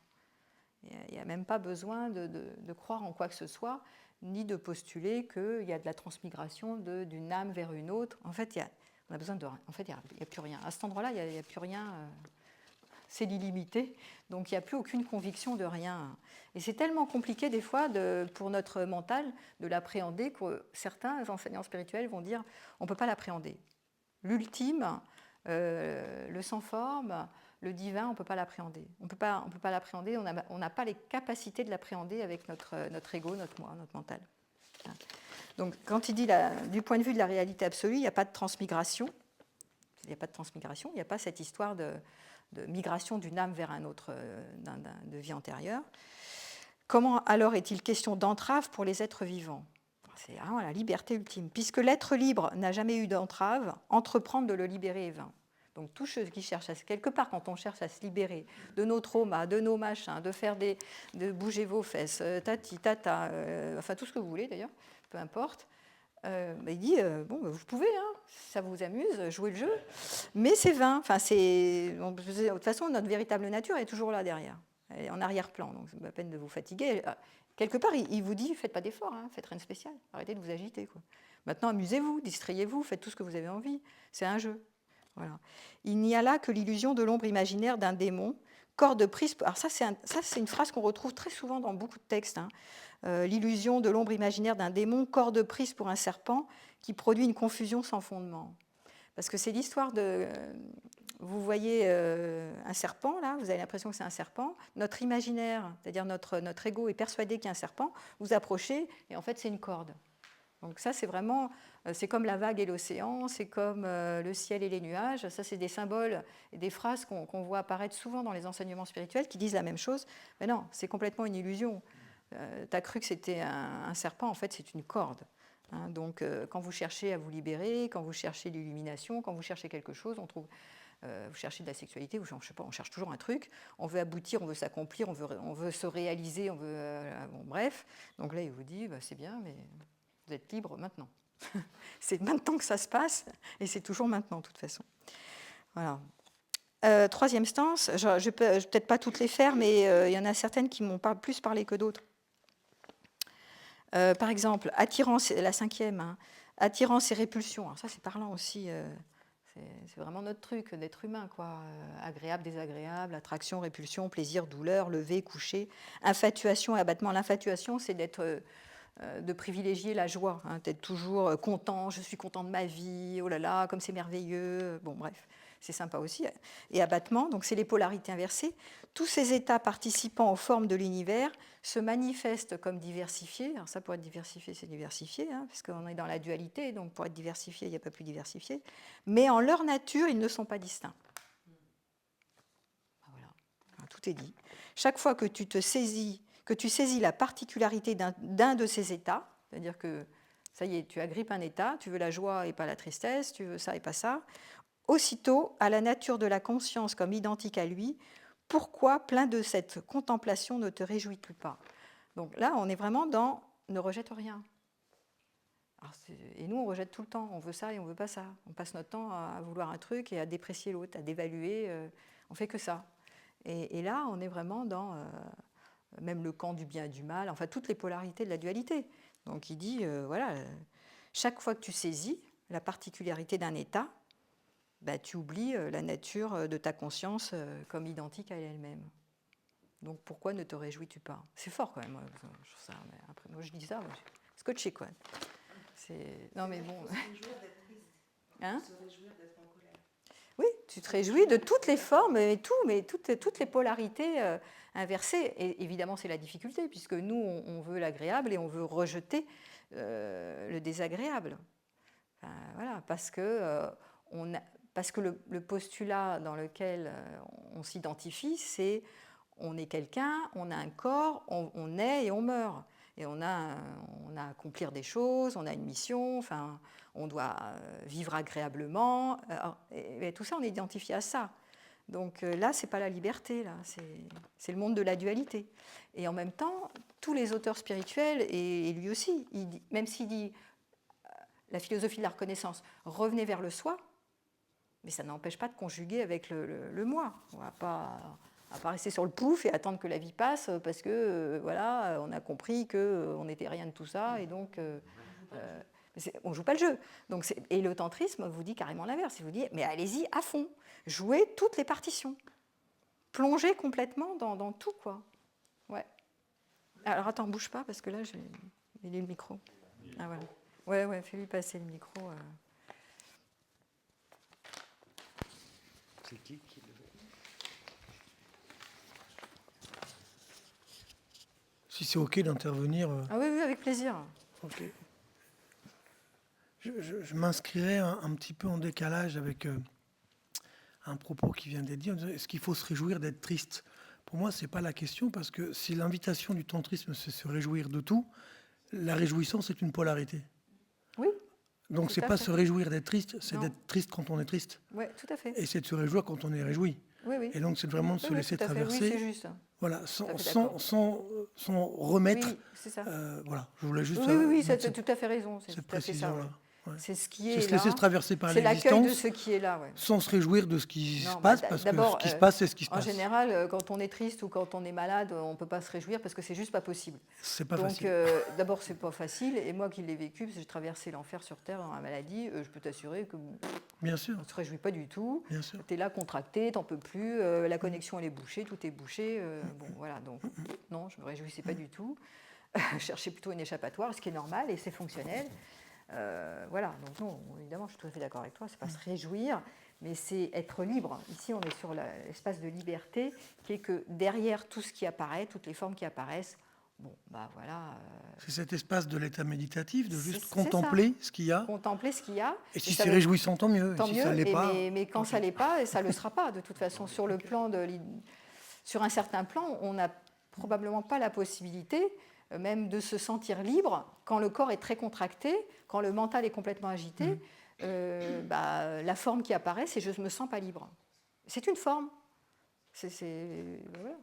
Il n'y a même pas besoin de croire en quoi que ce soit, ni de postuler qu'il y a de la transmigration d'une âme vers une autre. En fait, on a besoin de rien. En fait, il n'y a plus rien. À cet endroit-là, il n'y a plus rien. C'est l'illimité. Donc, il n'y a plus aucune conviction de rien. Et c'est tellement compliqué, des fois, pour notre mental, de l'appréhender, que certains enseignants spirituels vont dire on ne peut pas l'appréhender. L'ultime, le sans-forme, le divin, on ne peut pas l'appréhender. On ne peut pas l'appréhender, on n'a pas les capacités de l'appréhender avec notre ego, notre moi, notre mental. Donc, quand il dit, du point de vue de la réalité absolue, il n'y a pas de transmigration. Il n'y a pas de transmigration, il n'y a pas cette histoire de migration d'une âme vers un autre de vie antérieure. Comment alors est-il question d'entrave pour les êtres vivants ? C'est vraiment la liberté ultime. Puisque l'être libre n'a jamais eu d'entrave, entreprendre de le libérer est vain. Donc tous ceux qui cherchent quelque part, quand on cherche à se libérer de nos traumas, de nos machins, de bouger vos fesses, tati, tata, enfin tout ce que vous voulez d'ailleurs, peu importe, il dit bon, vous pouvez, hein, ça vous amuse, jouez le jeu, mais c'est vain. Enfin, de toute façon, notre véritable nature est toujours là derrière, elle est en arrière-plan, donc c'est pas la peine de vous fatiguer. Quelque part, il vous dit faites pas d'efforts, hein, faites rien de spécial, arrêtez de vous agiter, quoi. Maintenant, amusez-vous, distrayez-vous, faites tout ce que vous avez envie, c'est un jeu. Voilà. Il n'y a là que l'illusion de l'ombre imaginaire d'un démon, corps de prise. Alors ça, c'est une phrase qu'on retrouve très souvent dans beaucoup de textes. Hein. L'illusion de l'ombre imaginaire d'un démon, corps de prise pour un serpent, qui produit une confusion sans fondement. Parce que c'est l'histoire de... Vous voyez un serpent, là, vous avez l'impression que c'est un serpent. Notre imaginaire, c'est-à-dire notre ego, est persuadé qu'il y a un serpent. Vous approchez, et en fait, c'est une corde. Donc ça, c'est vraiment... C'est comme la vague et l'océan, c'est comme le ciel et les nuages. Ça, c'est des symboles et des phrases qu'on voit apparaître souvent dans les enseignements spirituels qui disent la même chose. Mais non, c'est complètement une illusion. Tu as cru que c'était un serpent, en fait, c'est une corde. Hein, donc, quand vous cherchez à vous libérer, quand vous cherchez l'illumination, quand vous cherchez quelque chose, on trouve... vous cherchez de la sexualité, je sais pas, on cherche toujours un truc, on veut aboutir, on veut s'accomplir, on veut se réaliser, on veut... bon, bref. Donc là, il vous dit, c'est bien, mais vous êtes libre maintenant. C'est maintenant que ça se passe, et c'est toujours maintenant, de toute façon. Voilà. Troisième stance, je ne vais peut-être pas toutes les faire, mais il y en a certaines qui m'ont plus parlé que d'autres. Par exemple, attirance, la cinquième, hein, attirance et répulsion. Alors ça, c'est parlant aussi. C'est vraiment notre truc d'être humain, quoi. Agréable, désagréable, attraction, répulsion, plaisir, douleur, lever, coucher, infatuation et abattement. L'infatuation, c'est de privilégier la joie, hein, d'être toujours content, je suis content de ma vie, oh là là, comme c'est merveilleux, bon bref, c'est sympa aussi. Et abattement, donc c'est les polarités inversées. Tous ces états participant aux formes de l'univers se manifestent comme diversifiés. Alors ça, pour être diversifié, c'est diversifié, hein, parce qu'on est dans la dualité, donc pour être diversifié, il n'y a pas plus diversifié. Mais en leur nature, ils ne sont pas distincts. Voilà, tout est dit. Chaque fois que tu saisis la particularité d'un de ces états, c'est-à-dire que ça y est, tu agrippes un état, tu veux la joie et pas la tristesse, tu veux ça et pas ça, aussitôt, à la nature de la conscience comme identique à lui, pourquoi, plein de cette contemplation, ne te réjouis-tu pas ? Donc là, on est vraiment dans « ne rejette rien ». Et nous, on rejette tout le temps, on veut ça et on veut pas ça. On passe notre temps à vouloir un truc et à déprécier l'autre, à dévaluer, on fait que ça. Et là, on est vraiment dans... même le camp du bien et du mal, enfin toutes les polarités de la dualité. Donc il dit, voilà, chaque fois que tu saisis la particularité d'un état, tu oublies la nature de ta conscience comme identique à elle-même. Donc pourquoi ne te réjouis-tu pas ? C'est fort quand même, ça, mais après moi je dis ça, c'est scotché quoi. Non mais bon... Hein ? Se réjouir d'être en colère. Oui, tu te réjouis de toutes les formes et tout, mais toutes les polarités inversées. Et évidemment, c'est la difficulté, puisque nous, on veut l'agréable et on veut rejeter le désagréable. Enfin, voilà, parce que le postulat dans lequel on s'identifie, c'est on est quelqu'un, on a un corps, on naît et on meurt. Et on a à accomplir des choses, on a une mission, enfin, on doit vivre agréablement. Et tout ça, on est identifié à ça. Donc là, ce n'est pas la liberté, là, c'est le monde de la dualité. Et en même temps, tous les auteurs spirituels, et lui aussi, même s'il dit la philosophie de la reconnaissance, revenez vers le soi, mais ça n'empêche pas de conjuguer avec le moi. On va pas... On va pas rester sur le pouf et attendre que la vie passe parce que voilà, on a compris qu'on n'était rien de tout ça et donc on ne joue pas le jeu. Donc, et le tantrisme vous dit carrément l'inverse. Il vous dit mais allez-y à fond, jouez toutes les partitions, plongez complètement dans tout quoi. Ouais. Alors attends, bouge pas parce que là j'ai mis le micro. Ah voilà. Ouais, fais-lui passer le micro. C'est qui le... Si c'est OK d'intervenir. Ah oui, avec plaisir. OK. Je m'inscrirais un petit peu en décalage avec un propos qui vient d'être dit. Est-ce qu'il faut se réjouir d'être triste? Pour moi, ce n'est pas la question, parce que si l'invitation du tantrisme, c'est se réjouir de tout, la réjouissance est une polarité. Oui. Donc, ce n'est pas se réjouir d'être triste, c'est d'être triste quand on est triste. Oui, tout à fait. Et c'est de se réjouir quand on est réjoui. Oui. Et donc, c'est vraiment de se laisser traverser. Oui, c'est juste. Voilà, sans remettre. Oui, c'est ça. Voilà, je voulais juste. Oui, tu as tout à fait raison. C'est cette tout à fait ça. précision-là. Ouais. C'est ce qui est se là. laisser se traverser par c'est l'existence. l'accueil de ce qui est là. Ouais. Sans se réjouir de ce qui se passe, parce que ce qui se passe, c'est ce qui se passe. En général, quand on est triste ou quand on est malade, on ne peut pas se réjouir parce que c'est juste pas possible. C'est pas facile. Donc, d'abord, c'est pas facile. Et moi qui l'ai vécu, parce que j'ai traversé l'enfer sur Terre dans la maladie, je peux t'assurer que. Bien sûr. On ne se réjouit pas du tout. Bien sûr. Tu es là contracté, tu n'en peux plus, la connexion elle est bouchée, tout est bouché. Bon, voilà, donc non, je ne me réjouissais pas du tout. Je cherchais plutôt une échappatoire, ce qui est normal et c'est fonctionnel. Voilà, donc non, évidemment, je suis tout à fait d'accord avec toi, c'est pas se réjouir, mais c'est être libre. Ici, on est sur l'espace de liberté, qui est que derrière tout ce qui apparaît, toutes les formes qui apparaissent, bon, bah voilà. C'est cet espace de l'état méditatif, de juste contempler ce qu'il y a. Contempler ce qu'il y a. Et si c'est réjouissant, tant mieux. Tant si mieux, ça l'est pas, mais quand ça l'est pas, et ça le sera pas, de toute façon. Sur un certain plan, on n'a probablement pas la possibilité même de se sentir libre quand le corps est très contracté, quand le mental est complètement agité. La forme qui apparaît, c'est je ne me sens pas libre. C'est une forme. Voilà.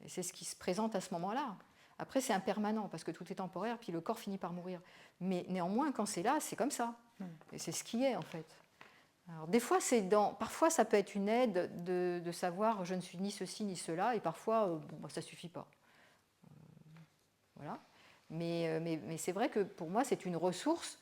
Et c'est ce qui se présente à ce moment-là. Après, c'est impermanent parce que tout est temporaire, puis le corps finit par mourir. Mais néanmoins, quand c'est là, c'est comme ça. Et c'est ce qui est, en fait. Alors, des fois, parfois, ça peut être une aide de savoir je ne suis ni ceci ni cela, et parfois, ça ne suffit pas. Voilà. Mais c'est vrai que pour moi, c'est une ressource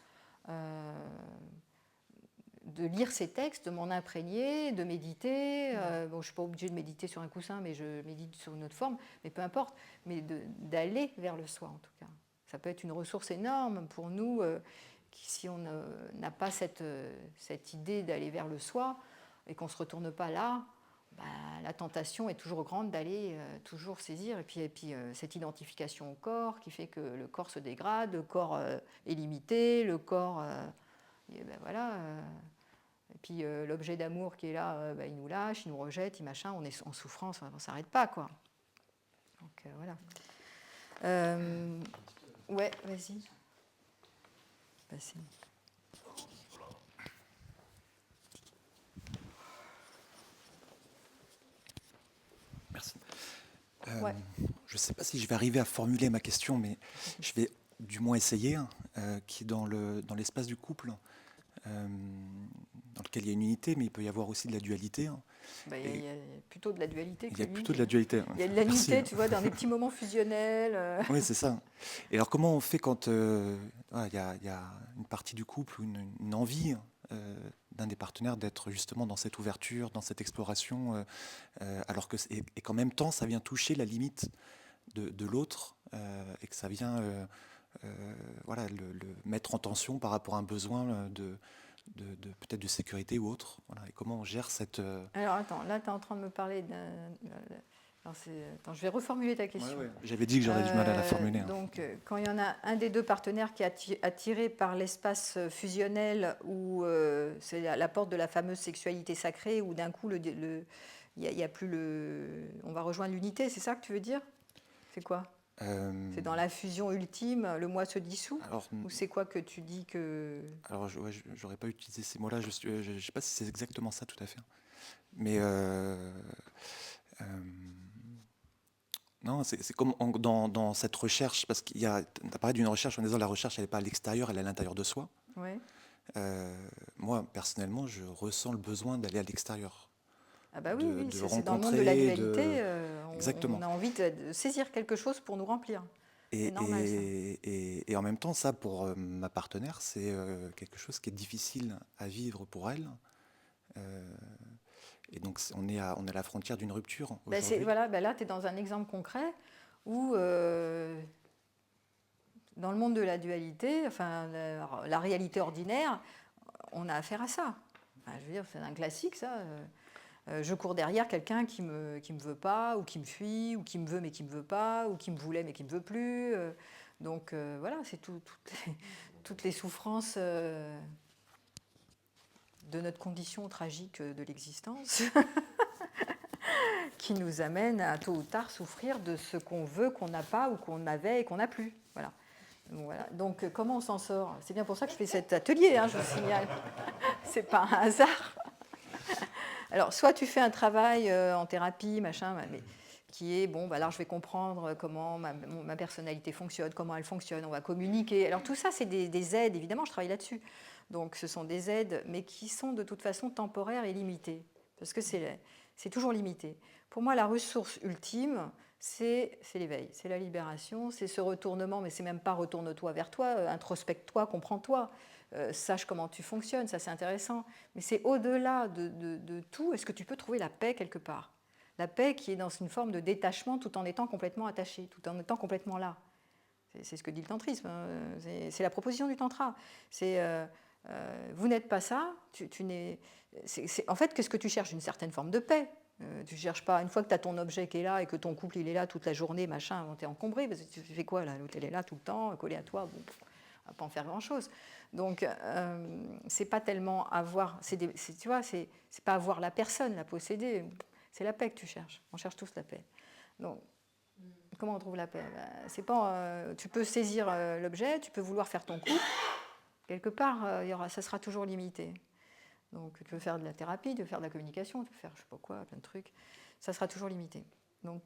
de lire ces textes, de m'en imprégner, de méditer. Je ne suis pas obligée de méditer sur un coussin, mais je médite sur une autre forme, mais peu importe. Mais d'aller vers le soi, en tout cas. Ça peut être une ressource énorme pour nous, si on n'a pas cette idée d'aller vers le soi et qu'on ne se retourne pas là. La tentation est toujours grande d'aller toujours saisir. Et puis cette identification au corps qui fait que le corps se dégrade, le corps est limité, le corps... voilà. Et puis l'objet d'amour qui est là, il nous lâche, il nous rejette, on est en souffrance, on ne s'arrête pas, quoi. Donc voilà. Ouais, vas-y. Vas-y. Merci. Je ne sais pas si je vais arriver à formuler ma question, mais je vais du moins essayer, qui est dans l'espace du couple, dans lequel il y a une unité, mais il peut y avoir aussi de la dualité. Il y a plutôt de la dualité. Il y a plutôt de la dualité. Il y a de la unité, tu vois, dans des petits moments fusionnels. Oui, c'est ça. Et alors, comment on fait quand il y a une partie du couple, une envie d'un des partenaires d'être justement dans cette ouverture, dans cette exploration, alors que et qu'en même temps, ça vient toucher la limite de l'autre et que ça vient le mettre en tension par rapport à un besoin de peut-être de sécurité ou autre. Voilà. Et comment on gère cette... Alors attends, là tu es en train de me parler d'un... Attends, je vais reformuler ta question. Ouais. J'avais dit que j'aurais du mal à la formuler. Donc, quand il y en a un des deux partenaires qui est attiré par l'espace fusionnel où c'est la porte de la fameuse sexualité sacrée, où d'un coup, il y a plus on va rejoindre l'unité, c'est ça que tu veux dire? C'est quoi? C'est dans la fusion ultime, le moi se dissout? Ou c'est quoi que tu dis que... Alors, j'aurais pas utilisé ces mots-là, je ne sais pas si c'est exactement ça tout à fait. Mais... non, c'est comme dans cette recherche, parce qu'il y a, tu as parlé d'une recherche en disant la recherche, elle n'est pas à l'extérieur, elle est à l'intérieur de soi. Ouais. Moi, personnellement, je ressens le besoin d'aller à l'extérieur. Ah bah oui, de, oui, de c'est dans le monde de la rencontrer, dualité, Exactement. on a envie de saisir quelque chose pour nous remplir. C'est Et, normal ça. et en même temps, ça, pour ma partenaire, c'est quelque chose qui est difficile à vivre pour elle. Euh, et donc, on est à la frontière d'une rupture aujourd'hui. Voilà, là, tu es dans un exemple concret où, dans le monde de la dualité, enfin, la réalité ordinaire, on a affaire à ça. Enfin, je veux dire, c'est un classique, ça. Je cours derrière quelqu'un qui me veut pas, ou qui me fuit, ou qui me veut mais qui me veut pas, ou qui me voulait mais qui me veut plus. Donc voilà, c'est toutes les souffrances de notre condition tragique de l'existence qui nous amènent à tôt ou tard souffrir de ce qu'on veut, qu'on n'a pas, ou qu'on avait et qu'on n'a plus. Voilà. Voilà. Donc comment on s'en sort? C'est bien pour ça que je fais cet atelier, hein, je vous signale. C'est pas un hasard. Alors, soit tu fais un travail en thérapie, machin, mais qui est, bon, bah, alors je vais comprendre comment ma personnalité fonctionne, comment elle fonctionne, on va communiquer. Alors tout ça, c'est des aides, évidemment, je travaille là-dessus. Donc ce sont des aides, mais qui sont de toute façon temporaires et limitées, parce que c'est toujours limité. Pour moi, la ressource ultime, c'est l'éveil, c'est la libération, c'est ce retournement, mais c'est même pas retourne-toi vers toi, introspecte-toi, comprends-toi. Sache comment tu fonctionnes, ça c'est intéressant. Mais c'est au-delà de tout, est-ce que tu peux trouver la paix quelque part? La paix qui est dans une forme de détachement tout en étant complètement attaché, tout en étant complètement là. C'est ce que dit le tantrisme, hein. C'est la proposition du tantra. Vous n'êtes pas ça, en fait, qu'est-ce que tu cherches? Une certaine forme de paix. Tu ne cherches pas, une fois que tu as ton objet qui est là et que ton couple il est là toute la journée, machin, tu es encombré, parce que tu fais quoi là? L'autre elle est là tout le temps, collé à toi, bon, on va pas en faire grand-chose. Donc, c'est pas tellement avoir, tu vois, c'est pas avoir la personne, la posséder, c'est la paix que tu cherches. On cherche tous la paix. Donc, comment on trouve la paix? C'est pas, tu peux saisir l'objet, tu peux vouloir faire ton couple. Quelque part, ça sera toujours limité. Donc, tu veux faire de la thérapie, tu veux faire de la communication, tu veux faire je sais pas quoi, plein de trucs. Ça sera toujours limité. Donc,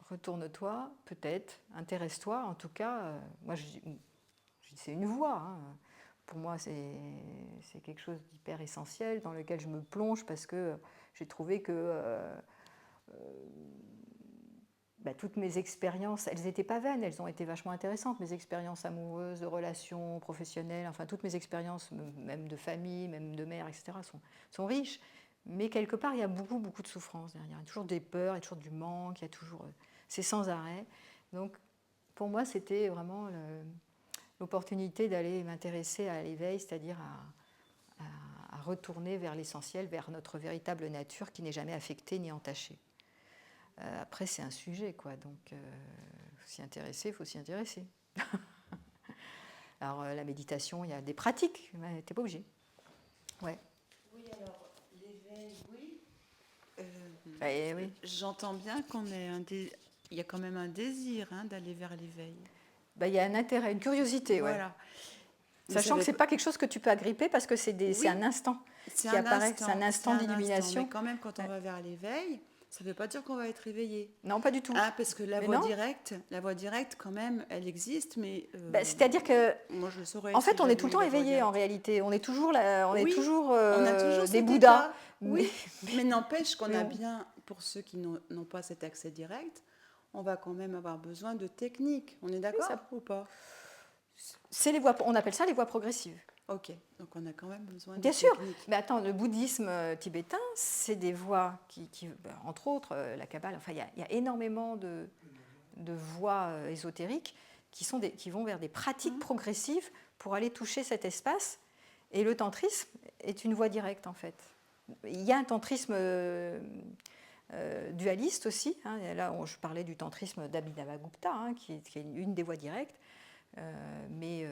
retourne-toi, peut-être, intéresse-toi. En tout cas, moi, c'est une voie. Hein. Pour moi, c'est quelque chose d'hyper essentiel dans lequel je me plonge parce que j'ai trouvé que toutes mes expériences, elles n'étaient pas vaines, elles ont été vachement intéressantes. Mes expériences amoureuses, de relations professionnelles, enfin toutes mes expériences, même de famille, même de mère, etc., sont riches. Mais quelque part, il y a beaucoup, beaucoup de souffrance derrière. Il y a toujours des peurs, il y a toujours du manque, il y a toujours... c'est sans arrêt. Donc, pour moi, c'était vraiment l'opportunité d'aller m'intéresser à l'éveil, c'est-à-dire à retourner vers l'essentiel, vers notre véritable nature qui n'est jamais affectée ni entachée. Après, c'est un sujet, quoi. Donc, faut s'y intéresser, il faut s'y intéresser. Alors, la méditation, il y a des pratiques, mais t'es pas obligé. Ouais. Oui, alors, l'éveil, oui. Oui. J'entends bien il y a quand même un désir d'aller vers l'éveil. Il y a un intérêt, une curiosité, voilà. Ouais. Sachant que c'est pas quelque chose que tu peux agripper parce que c'est un instant qui apparaît, c'est un instant d'illumination. Mais quand même, quand on va vers l'éveil, ça ne veut pas dire qu'on va être éveillé. Non, pas du tout. Parce que la voie directe, quand même, elle existe, mais... c'est-à-dire que... Moi, je saurais. En fait, on est tout le temps éveillé, en réalité. On est toujours, on a toujours des Bouddhas. Bouddhas. Oui, mais n'empêche qu'on a bien, pour ceux qui n'ont pas cet accès direct, on va quand même avoir besoin de techniques. On est d'accord ou pas? On appelle ça les voies progressives. Ok, donc on a quand même besoin de Bien sûr, techniques. mais attends, le bouddhisme tibétain, c'est des voies entre autres, la Kabbale, enfin, il y a énormément de voies ésotériques qui vont vers des pratiques progressives pour aller toucher cet espace. Et le tantrisme est une voie directe, en fait. Il y a un tantrisme dualiste aussi. Là, je parlais du tantrisme d'Abhinavagupta, qui est une des voies directes. Mais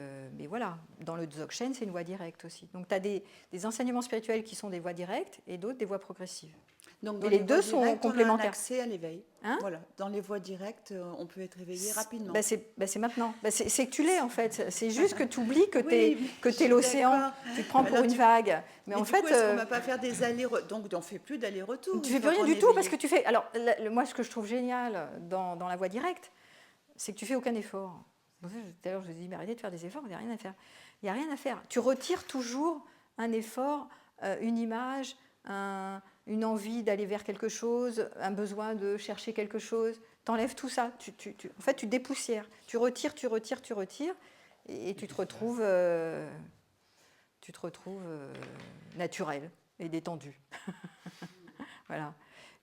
voilà, dans le Dzogchen, c'est une voie directe aussi. Donc tu as des enseignements spirituels qui sont des voies directes et d'autres des voies progressives. Donc les deux sont complémentaires. On a un accès à l'éveil. Voilà. Dans les voies directes, on peut être éveillé rapidement. C'est maintenant. C'est que tu l'es en fait. C'est juste que tu oublies que tu es l'océan. Tu te prends pour une vague. Mais en fait, est-ce qu'on ne va pas faire des allers-retours? Donc on ne fait plus d'allers-retours. Tu ne fais plus rien du tout parce que tu fais... Alors moi, ce que je trouve génial dans la voie directe, c'est que tu ne fais aucun effort. Tout à l'heure, je vous ai dit, mais arrêtez de faire des efforts, il n'y a rien à faire. Il n'y a rien à faire. Tu retires toujours un effort, une image, une envie d'aller vers quelque chose, un besoin de chercher quelque chose. T'enlèves tout ça. En fait, tu dépoussières. Tu retires, et tu te retrouves naturel et détendu. Voilà.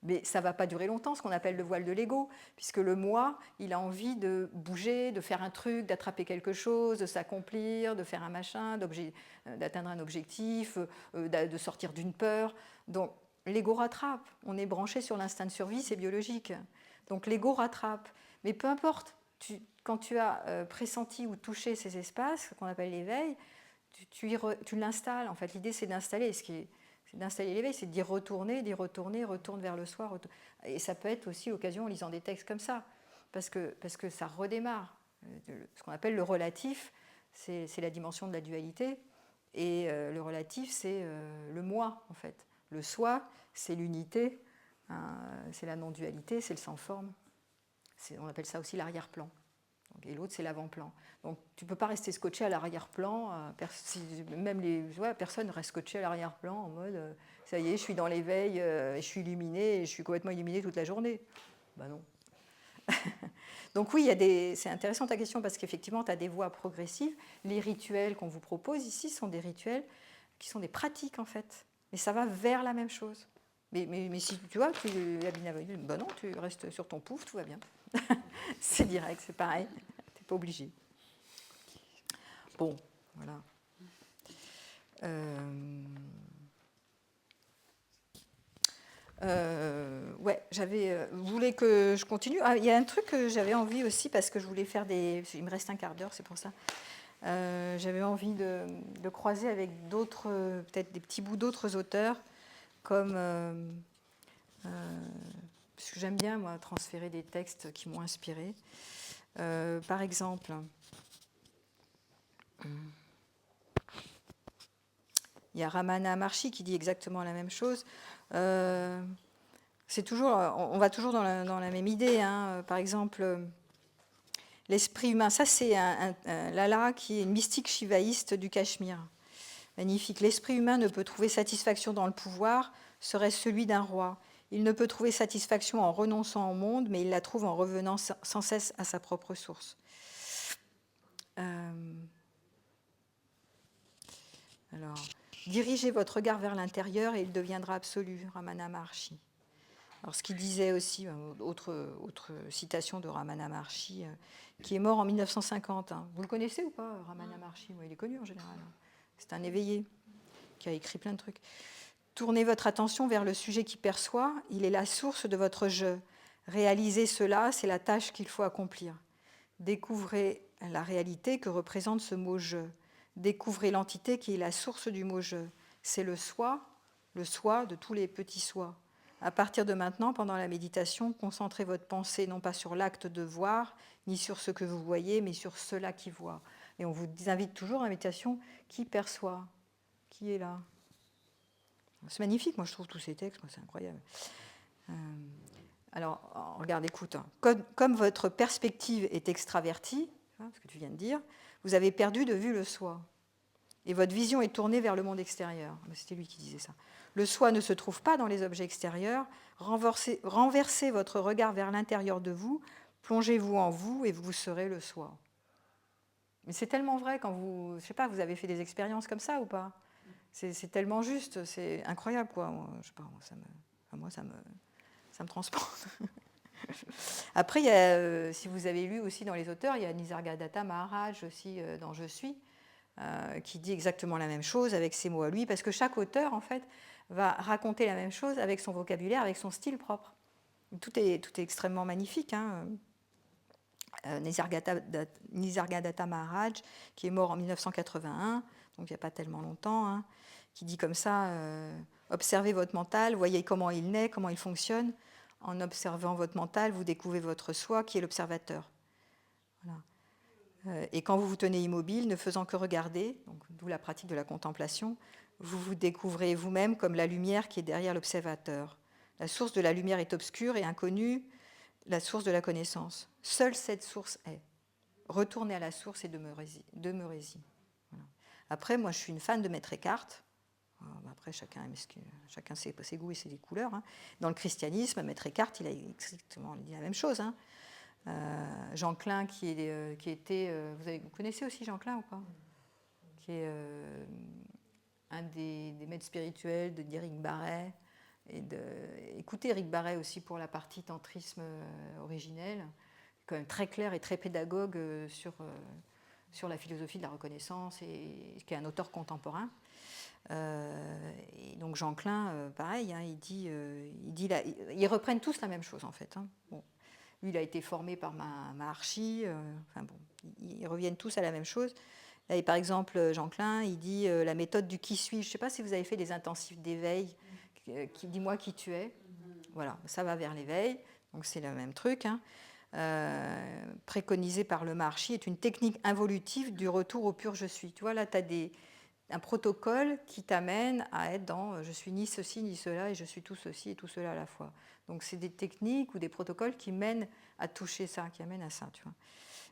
Mais ça ne va pas durer longtemps, ce qu'on appelle le voile de l'ego, puisque le moi, il a envie de bouger, de faire un truc, d'attraper quelque chose, de s'accomplir, de faire un machin, d'atteindre un objectif, de sortir d'une peur. Donc l'ego rattrape. On est branché sur l'instinct de survie, c'est biologique. Donc l'ego rattrape. Mais peu importe, quand tu as pressenti ou touché ces espaces, qu'on appelle l'éveil, tu l'installes. En fait, l'idée, c'est d'installer. C'est d'installer l'éveil, c'est d'y retourner, retourne vers le soi. Et ça peut être aussi l'occasion en lisant des textes comme ça, parce que ça redémarre. Ce qu'on appelle le relatif, c'est la dimension de la dualité, et le relatif, c'est le moi, en fait. Le soi, c'est l'unité, hein, c'est la non-dualité, c'est le sans-forme. On appelle ça aussi l'arrière-plan. Et l'autre, c'est l'avant-plan. Donc, tu ne peux pas rester scotché à l'arrière-plan. Personne ne reste scotché à l'arrière-plan en mode ça y est, je suis dans l'éveil, je suis illuminé, et je suis complètement illuminé toute la journée. Ben non. Donc oui, c'est intéressant ta question, parce qu'effectivement, tu as des voies progressives. Les rituels qu'on vous propose ici sont des rituels qui sont des pratiques, en fait. Mais ça va vers la même chose. Mais si tu vois, ben non, tu restes sur ton pouf, tout va bien. C'est direct, c'est pareil. Tu n'es pas obligé. Bon, voilà. Vous voulez que je continue? Il y a un truc que j'avais envie aussi, parce que je voulais faire il me reste un quart d'heure, c'est pour ça. J'avais envie de croiser avec d'autres, peut-être des petits bouts d'autres auteurs, comme... parce que j'aime bien, moi, transférer des textes qui m'ont inspiré. Par exemple, il y a Ramana Maharshi qui dit exactement la même chose. C'est toujours, on va toujours dans la même idée, hein. Par exemple, l'esprit humain. Ça, c'est un Lala qui est une mystique shivaïste du Cachemire. Magnifique. L'esprit humain ne peut trouver satisfaction dans le pouvoir, serait celui d'un roi. Il ne peut trouver satisfaction en renonçant au monde, mais il la trouve en revenant sans cesse à sa propre source. Alors, dirigez votre regard vers l'intérieur et il deviendra absolu, Ramana Maharshi. Alors, ce qu'il disait aussi, autre citation de Ramana Maharshi, qui est mort en 1950. Hein. Vous le connaissez ou pas, Ramana Maharshi? Il est connu en général. C'est un éveillé qui a écrit plein de trucs. Tournez votre attention vers le sujet qui perçoit, il est la source de votre je. Réaliser cela, c'est la tâche qu'il faut accomplir. Découvrez la réalité que représente ce mot je. Découvrez l'entité qui est la source du mot je. C'est le soi de tous les petits soi. À partir de maintenant, pendant la méditation, concentrez votre pensée non pas sur l'acte de voir, ni sur ce que vous voyez, mais sur cela qui voit. Et on vous invite toujours à la méditation qui perçoit, qui est là. C'est magnifique, moi je trouve tous ces textes, c'est incroyable. Alors, regarde, écoute, hein. Comme votre perspective est extravertie, hein, ce que tu viens de dire, vous avez perdu de vue le soi. Et votre vision est tournée vers le monde extérieur. C'était lui qui disait ça. Le soi ne se trouve pas dans les objets extérieurs. Renversez votre regard vers l'intérieur de vous, plongez-vous en vous et vous serez le soi. Mais c'est tellement vrai quand vous, je sais pas, vous avez fait des expériences comme ça ou pas? C'est tellement juste, c'est incroyable, quoi. Je sais pas, ça me transporte. Après, il y a, si vous avez lu aussi dans les auteurs, il y a Nisargadatta Maharaj aussi dans Je suis, qui dit exactement la même chose avec ses mots à lui, parce que chaque auteur, en fait, va raconter la même chose avec son vocabulaire, avec son style propre. Tout est extrêmement magnifique, hein. Nisargadatta Maharaj, qui est mort en 1981, donc il n'y a pas tellement longtemps, hein, qui dit comme ça, observez votre mental, voyez comment il naît, comment il fonctionne. En observant votre mental, vous découvrez votre soi qui est l'observateur. Voilà. Et quand vous vous tenez immobile, ne faisant que regarder, donc d'où la pratique de la contemplation, vous vous découvrez vous-même comme la lumière qui est derrière l'observateur. La source de la lumière est obscure et inconnue, la source de la connaissance. Seule cette source est. Retournez à la source et demeurez-y. Voilà. Après, moi, je suis une fan de Maître Eckhart. Après, chacun ses goûts et ses couleurs. Hein. Dans le christianisme, Maître Eckhart, il a exactement dit la même chose. Hein. Jean Klein, qui était... vous connaissez aussi Jean Klein ou pas? Qui est un des maîtres spirituels d'Éric Barret. Écoutez Éric Barret aussi pour la partie tantrisme originelle, quand même très clair et très pédagogue sur la philosophie de la reconnaissance, et qui est un auteur contemporain. Et donc Jean Klein, pareil, hein, ils reprennent tous la même chose en fait. Hein. Bon. Lui, il a été formé par Maharshi, ils reviennent tous à la même chose. Et par exemple, Jean Klein, il dit la méthode du qui suis. Je ne sais pas si vous avez fait des intensifs d'éveil, dis-moi qui tu es. Voilà, ça va vers l'éveil, donc c'est le même truc. Hein. Préconisé par le Maharshi, est une technique involutive du retour au pur je suis. Tu vois, là, tu as un protocole qui t'amène à être dans je suis ni ceci ni cela et je suis tout ceci et tout cela à la fois. Donc c'est des techniques ou des protocoles qui mènent à toucher ça, qui amènent à ça. Tu vois.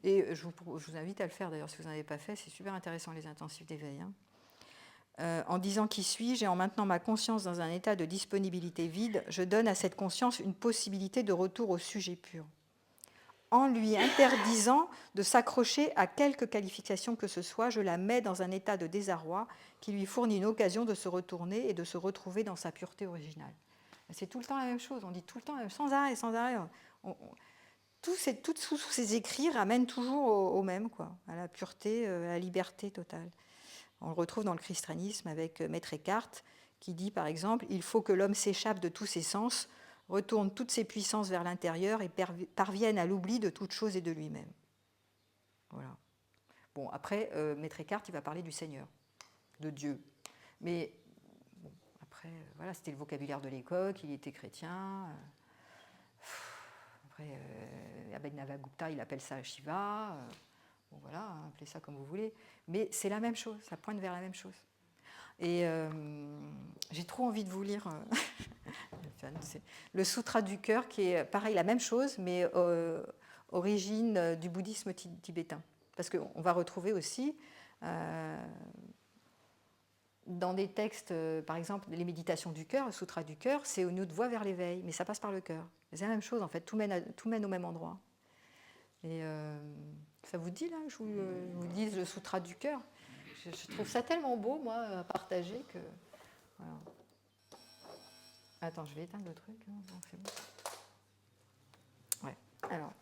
Et je vous invite à le faire d'ailleurs si vous n'en avez pas fait, c'est super intéressant les intensifs d'éveil. Hein. En disant qui suis-je et en maintenant ma conscience dans un état de disponibilité vide, je donne à cette conscience une possibilité de retour au sujet pur. En lui interdisant de s'accrocher à quelque qualification que ce soit, je la mets dans un état de désarroi qui lui fournit une occasion de se retourner et de se retrouver dans sa pureté originale. C'est tout le temps la même chose, on dit tout le temps, sans arrêt, sans arrêt. Tous ces écrits ramènent toujours au même, quoi, à la pureté, à la liberté totale. On le retrouve dans le christianisme avec Maître Eckhart, qui dit par exemple « Il faut que l'homme s'échappe de tous ses sens, retourne toutes ses puissances vers l'intérieur et parvienne à l'oubli de toute chose et de lui-même. » Voilà. Bon, après, Maître Eckhart, il va parler du Seigneur, de Dieu. Mais bon, après, voilà, c'était le vocabulaire de l'époque, il était chrétien. Après, Abhinavagupta, il appelle ça Shiva. Bon, voilà, hein, appelez ça comme vous voulez. Mais c'est la même chose, ça pointe vers la même chose. Et j'ai trop envie de vous lire le Sutra du cœur, qui est pareil, la même chose, mais origine du bouddhisme tibétain. Parce qu'on va retrouver aussi dans des textes, par exemple, les méditations du cœur, le Sutra du cœur, c'est une autre voie vers l'éveil, mais ça passe par le cœur. C'est la même chose, en fait, tout mène au même endroit. Et ça vous dit, là, je vous dise le Sutra du cœur? Je trouve ça tellement beau, moi, à partager que... Voilà. Attends, je vais éteindre le truc. Non, c'est bon. Ouais, alors...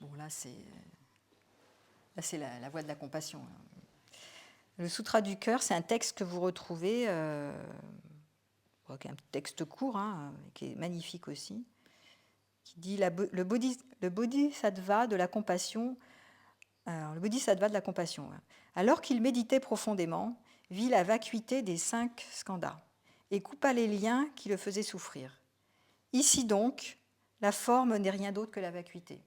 Bon, là, c'est la voie de la compassion. Le Sutra du cœur, c'est un texte que vous retrouvez, qui est un texte court, hein, qui est magnifique aussi, qui dit le bodhisattva de la compassion. Alors, le bodhisattva de la compassion, alors qu'il méditait profondément, vit la vacuité des 5 skandhas et coupa les liens qui le faisaient souffrir. Ici donc, la forme n'est rien d'autre que la vacuité.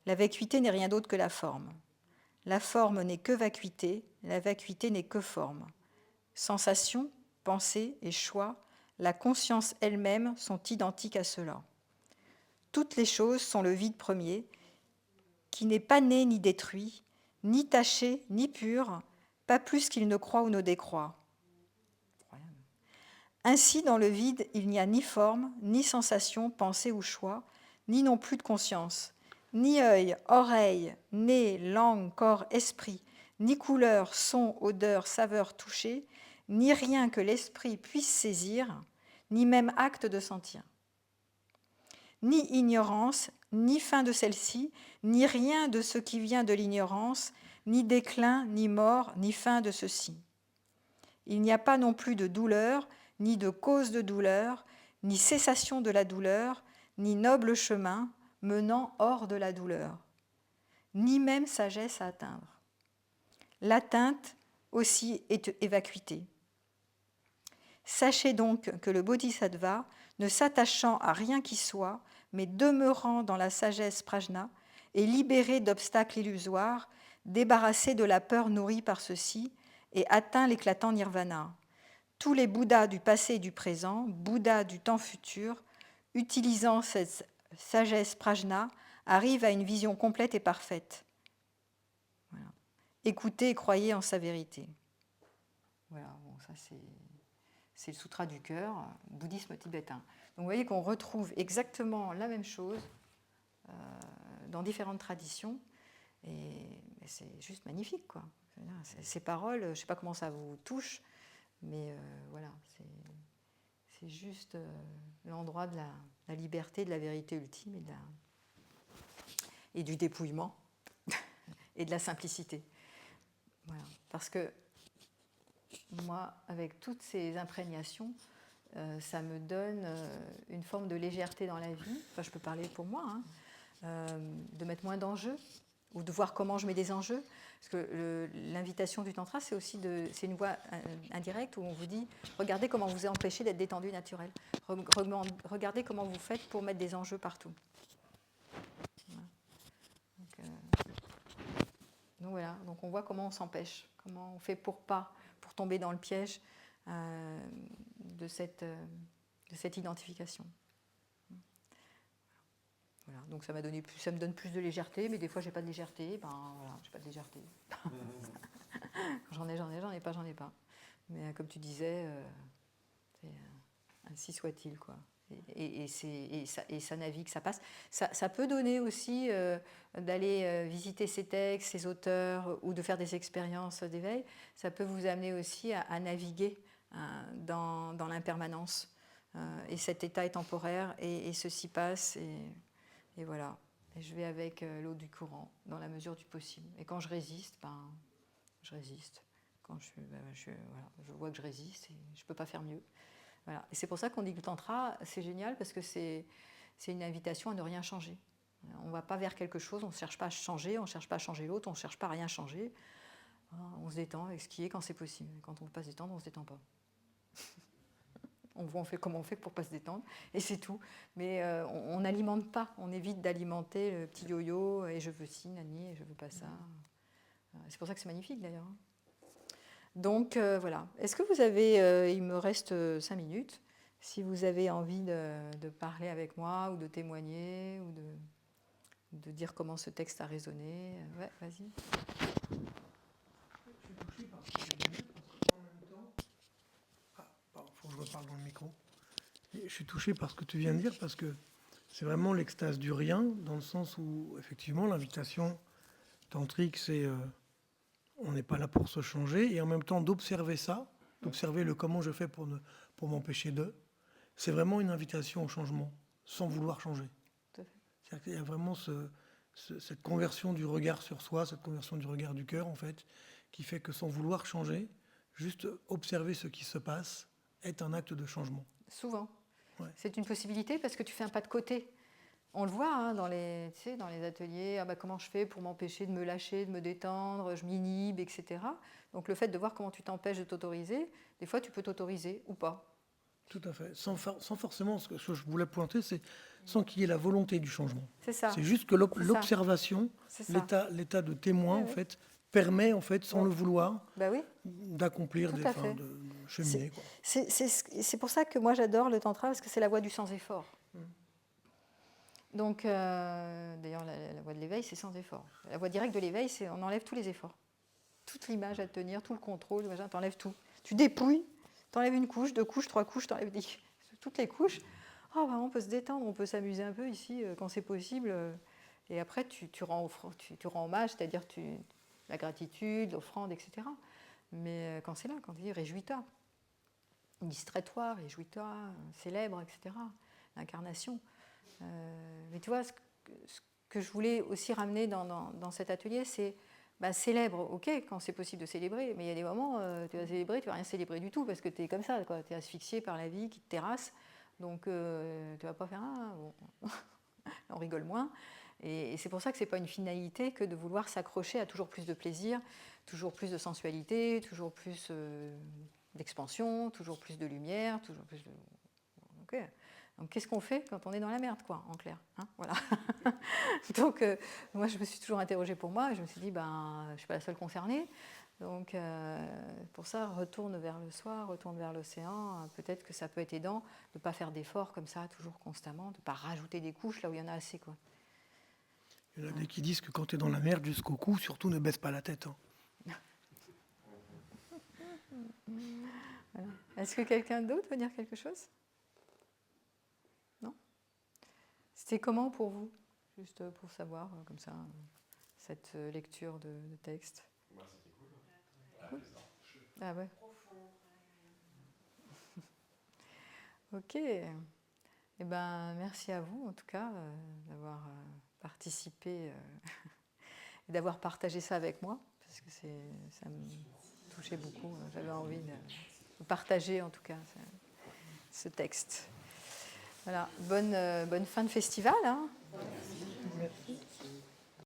La vacuité n'est rien d'autre que la forme. La forme n'est que vacuité, la vacuité n'est que forme. Sensation, pensée et choix, la conscience elle-même sont identiques à cela. Toutes les choses sont le vide premier, qui n'est pas né ni détruit, ni taché, ni pur, pas plus qu'il ne croit ou ne décroît. Ainsi, dans le vide, il n'y a ni forme, ni sensation, pensée ou choix, ni non plus de conscience, ni œil, oreille, nez, langue, corps, esprit, ni couleur, son, odeur, saveur, toucher, ni rien que l'esprit puisse saisir, ni même acte de sentir. Ni ignorance, ni fin de celle-ci, ni rien de ce qui vient de l'ignorance, ni déclin, ni mort, ni fin de ceci. Il n'y a pas non plus de douleur, ni de cause de douleur, ni cessation de la douleur, ni noble chemin menant hors de la douleur, ni même sagesse à atteindre. L'atteinte aussi est vacuité. Sachez donc que le bodhisattva, ne s'attachant à rien qui soit, mais demeurant dans la sagesse prajna, est libéré d'obstacles illusoires, débarrassé de la peur nourrie par ceux-ci, et atteint l'éclatant nirvana. Tous les Bouddhas du passé et du présent, Bouddhas du temps futur, utilisant cette sagesse prajna, arrivent à une vision complète et parfaite. Voilà. écoutez et croyez en sa vérité. Voilà, bon, ça c'est le sutra du cœur, bouddhisme tibétain. Donc vous voyez qu'on retrouve exactement la même chose dans différentes traditions, et c'est juste magnifique, quoi. Ces paroles, je ne sais pas comment ça vous touche, mais voilà, c'est juste l'endroit de la liberté, de la vérité ultime et du dépouillement et de la simplicité. Voilà. Parce que moi, avec toutes ces imprégnations, ça me donne une forme de légèreté dans la vie. Enfin, je peux parler pour moi, de mettre moins d'enjeux ou de voir comment je mets des enjeux. Parce que l'invitation du tantra, c'est aussi c'est une voie indirecte où on vous dit regardez comment vous empêchez d'être détendu naturel. Regardez comment vous faites pour mettre des enjeux partout. Voilà. Donc voilà, donc on voit comment on s'empêche, comment on fait pour tomber dans le piège de cette identification. Voilà, donc ça me donne plus de légèreté, mais des fois j'ai pas de légèreté, voilà, j'ai pas de légèreté. Quand j'en ai pas. Mais comme tu disais, ainsi soit-il, quoi. Et ça navigue, ça passe. Ça peut donner aussi d'aller visiter ces textes, ces auteurs, ou de faire des expériences d'éveil. Ça peut vous amener aussi à naviguer dans l'impermanence. Et cet état est temporaire, et ceci passe, et voilà. Et je vais avec l'eau du courant, dans la mesure du possible. Et quand je résiste, je résiste. Quand je vois que je résiste, et je ne peux pas faire mieux. Voilà. Et c'est pour ça qu'on dit que le tantra, c'est génial, parce que c'est une invitation à ne rien changer. On ne va pas vers quelque chose, on ne cherche pas à changer, on ne cherche pas à changer l'autre, on ne cherche pas à rien changer. On se détend avec ce qui est quand c'est possible. Quand on ne veut pas se détendre, on ne se détend pas. On fait comment on fait pour ne pas se détendre, et c'est tout. Mais on n'alimente pas, on évite d'alimenter le petit yo-yo, et je veux ci, nani, et je ne veux pas ça. C'est pour ça que c'est magnifique, d'ailleurs. Donc voilà. Est-ce que vous avez, il me reste 5 minutes, si vous avez envie de parler avec moi, ou de témoigner, ou de dire comment ce texte a résonné. Ouais, vas-y. Faut que je reparle dans le micro. Je suis touché par ce que tu viens de dire, parce que c'est vraiment l'extase du rien, dans le sens où, effectivement, l'invitation tantrique, c'est on n'est pas là pour se changer, et en même temps d'observer ça, d'observer le comment je fais pour m'empêcher de. C'est vraiment une invitation au changement, sans vouloir changer. Tout à fait. C'est-à-dire qu'il y a vraiment cette conversion du regard sur soi, cette conversion du regard du cœur, en fait, qui fait que sans vouloir changer, juste observer ce qui se passe est un acte de changement. Souvent. Ouais. C'est une possibilité, parce que tu fais un pas de côté. On le voit dans les ateliers, comment je fais pour m'empêcher de me lâcher, de me détendre, je m'inhibe, etc. Donc le fait de voir comment tu t'empêches de t'autoriser, des fois tu peux t'autoriser ou pas. Tout à fait. Sans forcément, ce que je voulais pointer, c'est sans qu'il y ait la volonté du changement. C'est ça. C'est juste que l'observation, l'état de témoin, en fait, permet, en fait, sans le vouloir, d'accomplir de cheminer. C'est pour ça que moi j'adore le tantra, parce que c'est la voie du sans effort. Donc, d'ailleurs, la voie de l'éveil, c'est sans effort. La voie directe de l'éveil, c'est on enlève tous les efforts. Toute l'image à tenir, tout le contrôle, tu enlèves tout. Tu dépouilles, tu enlèves une couche, 2 couches, 3 couches, tu enlèves toutes les couches. On peut se détendre, on peut s'amuser un peu ici quand c'est possible. Et après, tu rends hommage, c'est-à-dire la gratitude, l'offrande, etc. Mais quand c'est là, quand tu dis réjouis-toi, distrais-toi, réjouis-toi, célèbre, etc. L'incarnation. Mais tu vois, ce que je voulais aussi ramener dans cet atelier, c'est célèbre, ok, quand c'est possible de célébrer, mais il y a des moments, tu vas célébrer, tu vas rien célébrer du tout, parce que tu es comme ça, tu es asphyxié par la vie qui te terrasse, donc tu vas pas faire bon. On rigole moins. Et c'est pour ça que c'est pas une finalité que de vouloir s'accrocher à toujours plus de plaisir, toujours plus de sensualité, toujours plus d'expansion, toujours plus de lumière, toujours plus de... Ok. Donc qu'est-ce qu'on fait quand on est dans la merde, quoi, en clair, voilà. Donc moi je me suis toujours interrogée pour moi, et je me suis dit je suis pas la seule concernée. Donc pour ça, retourne vers le soi, retourne vers l'océan. Peut-être que ça peut être aidant de ne pas faire d'efforts comme ça, toujours constamment, de ne pas rajouter des couches là où il y en a assez, quoi. Il y en a des qui disent que quand tu es dans la merde jusqu'au cou, surtout ne baisse pas la tête. Voilà. Est-ce que quelqu'un d'autre veut dire quelque chose? Non? C'était comment pour vous? Juste pour savoir, comme ça, cette lecture de texte. Moi, c'était cool. Cool. Ah ouais. Ok. Eh ben, merci à vous, en tout cas, d'avoir participé et d'avoir partagé ça avec moi, parce que ça me touchait beaucoup. J'avais envie de partager, en tout cas, ce texte. Voilà. Bonne fin de festival. Hein.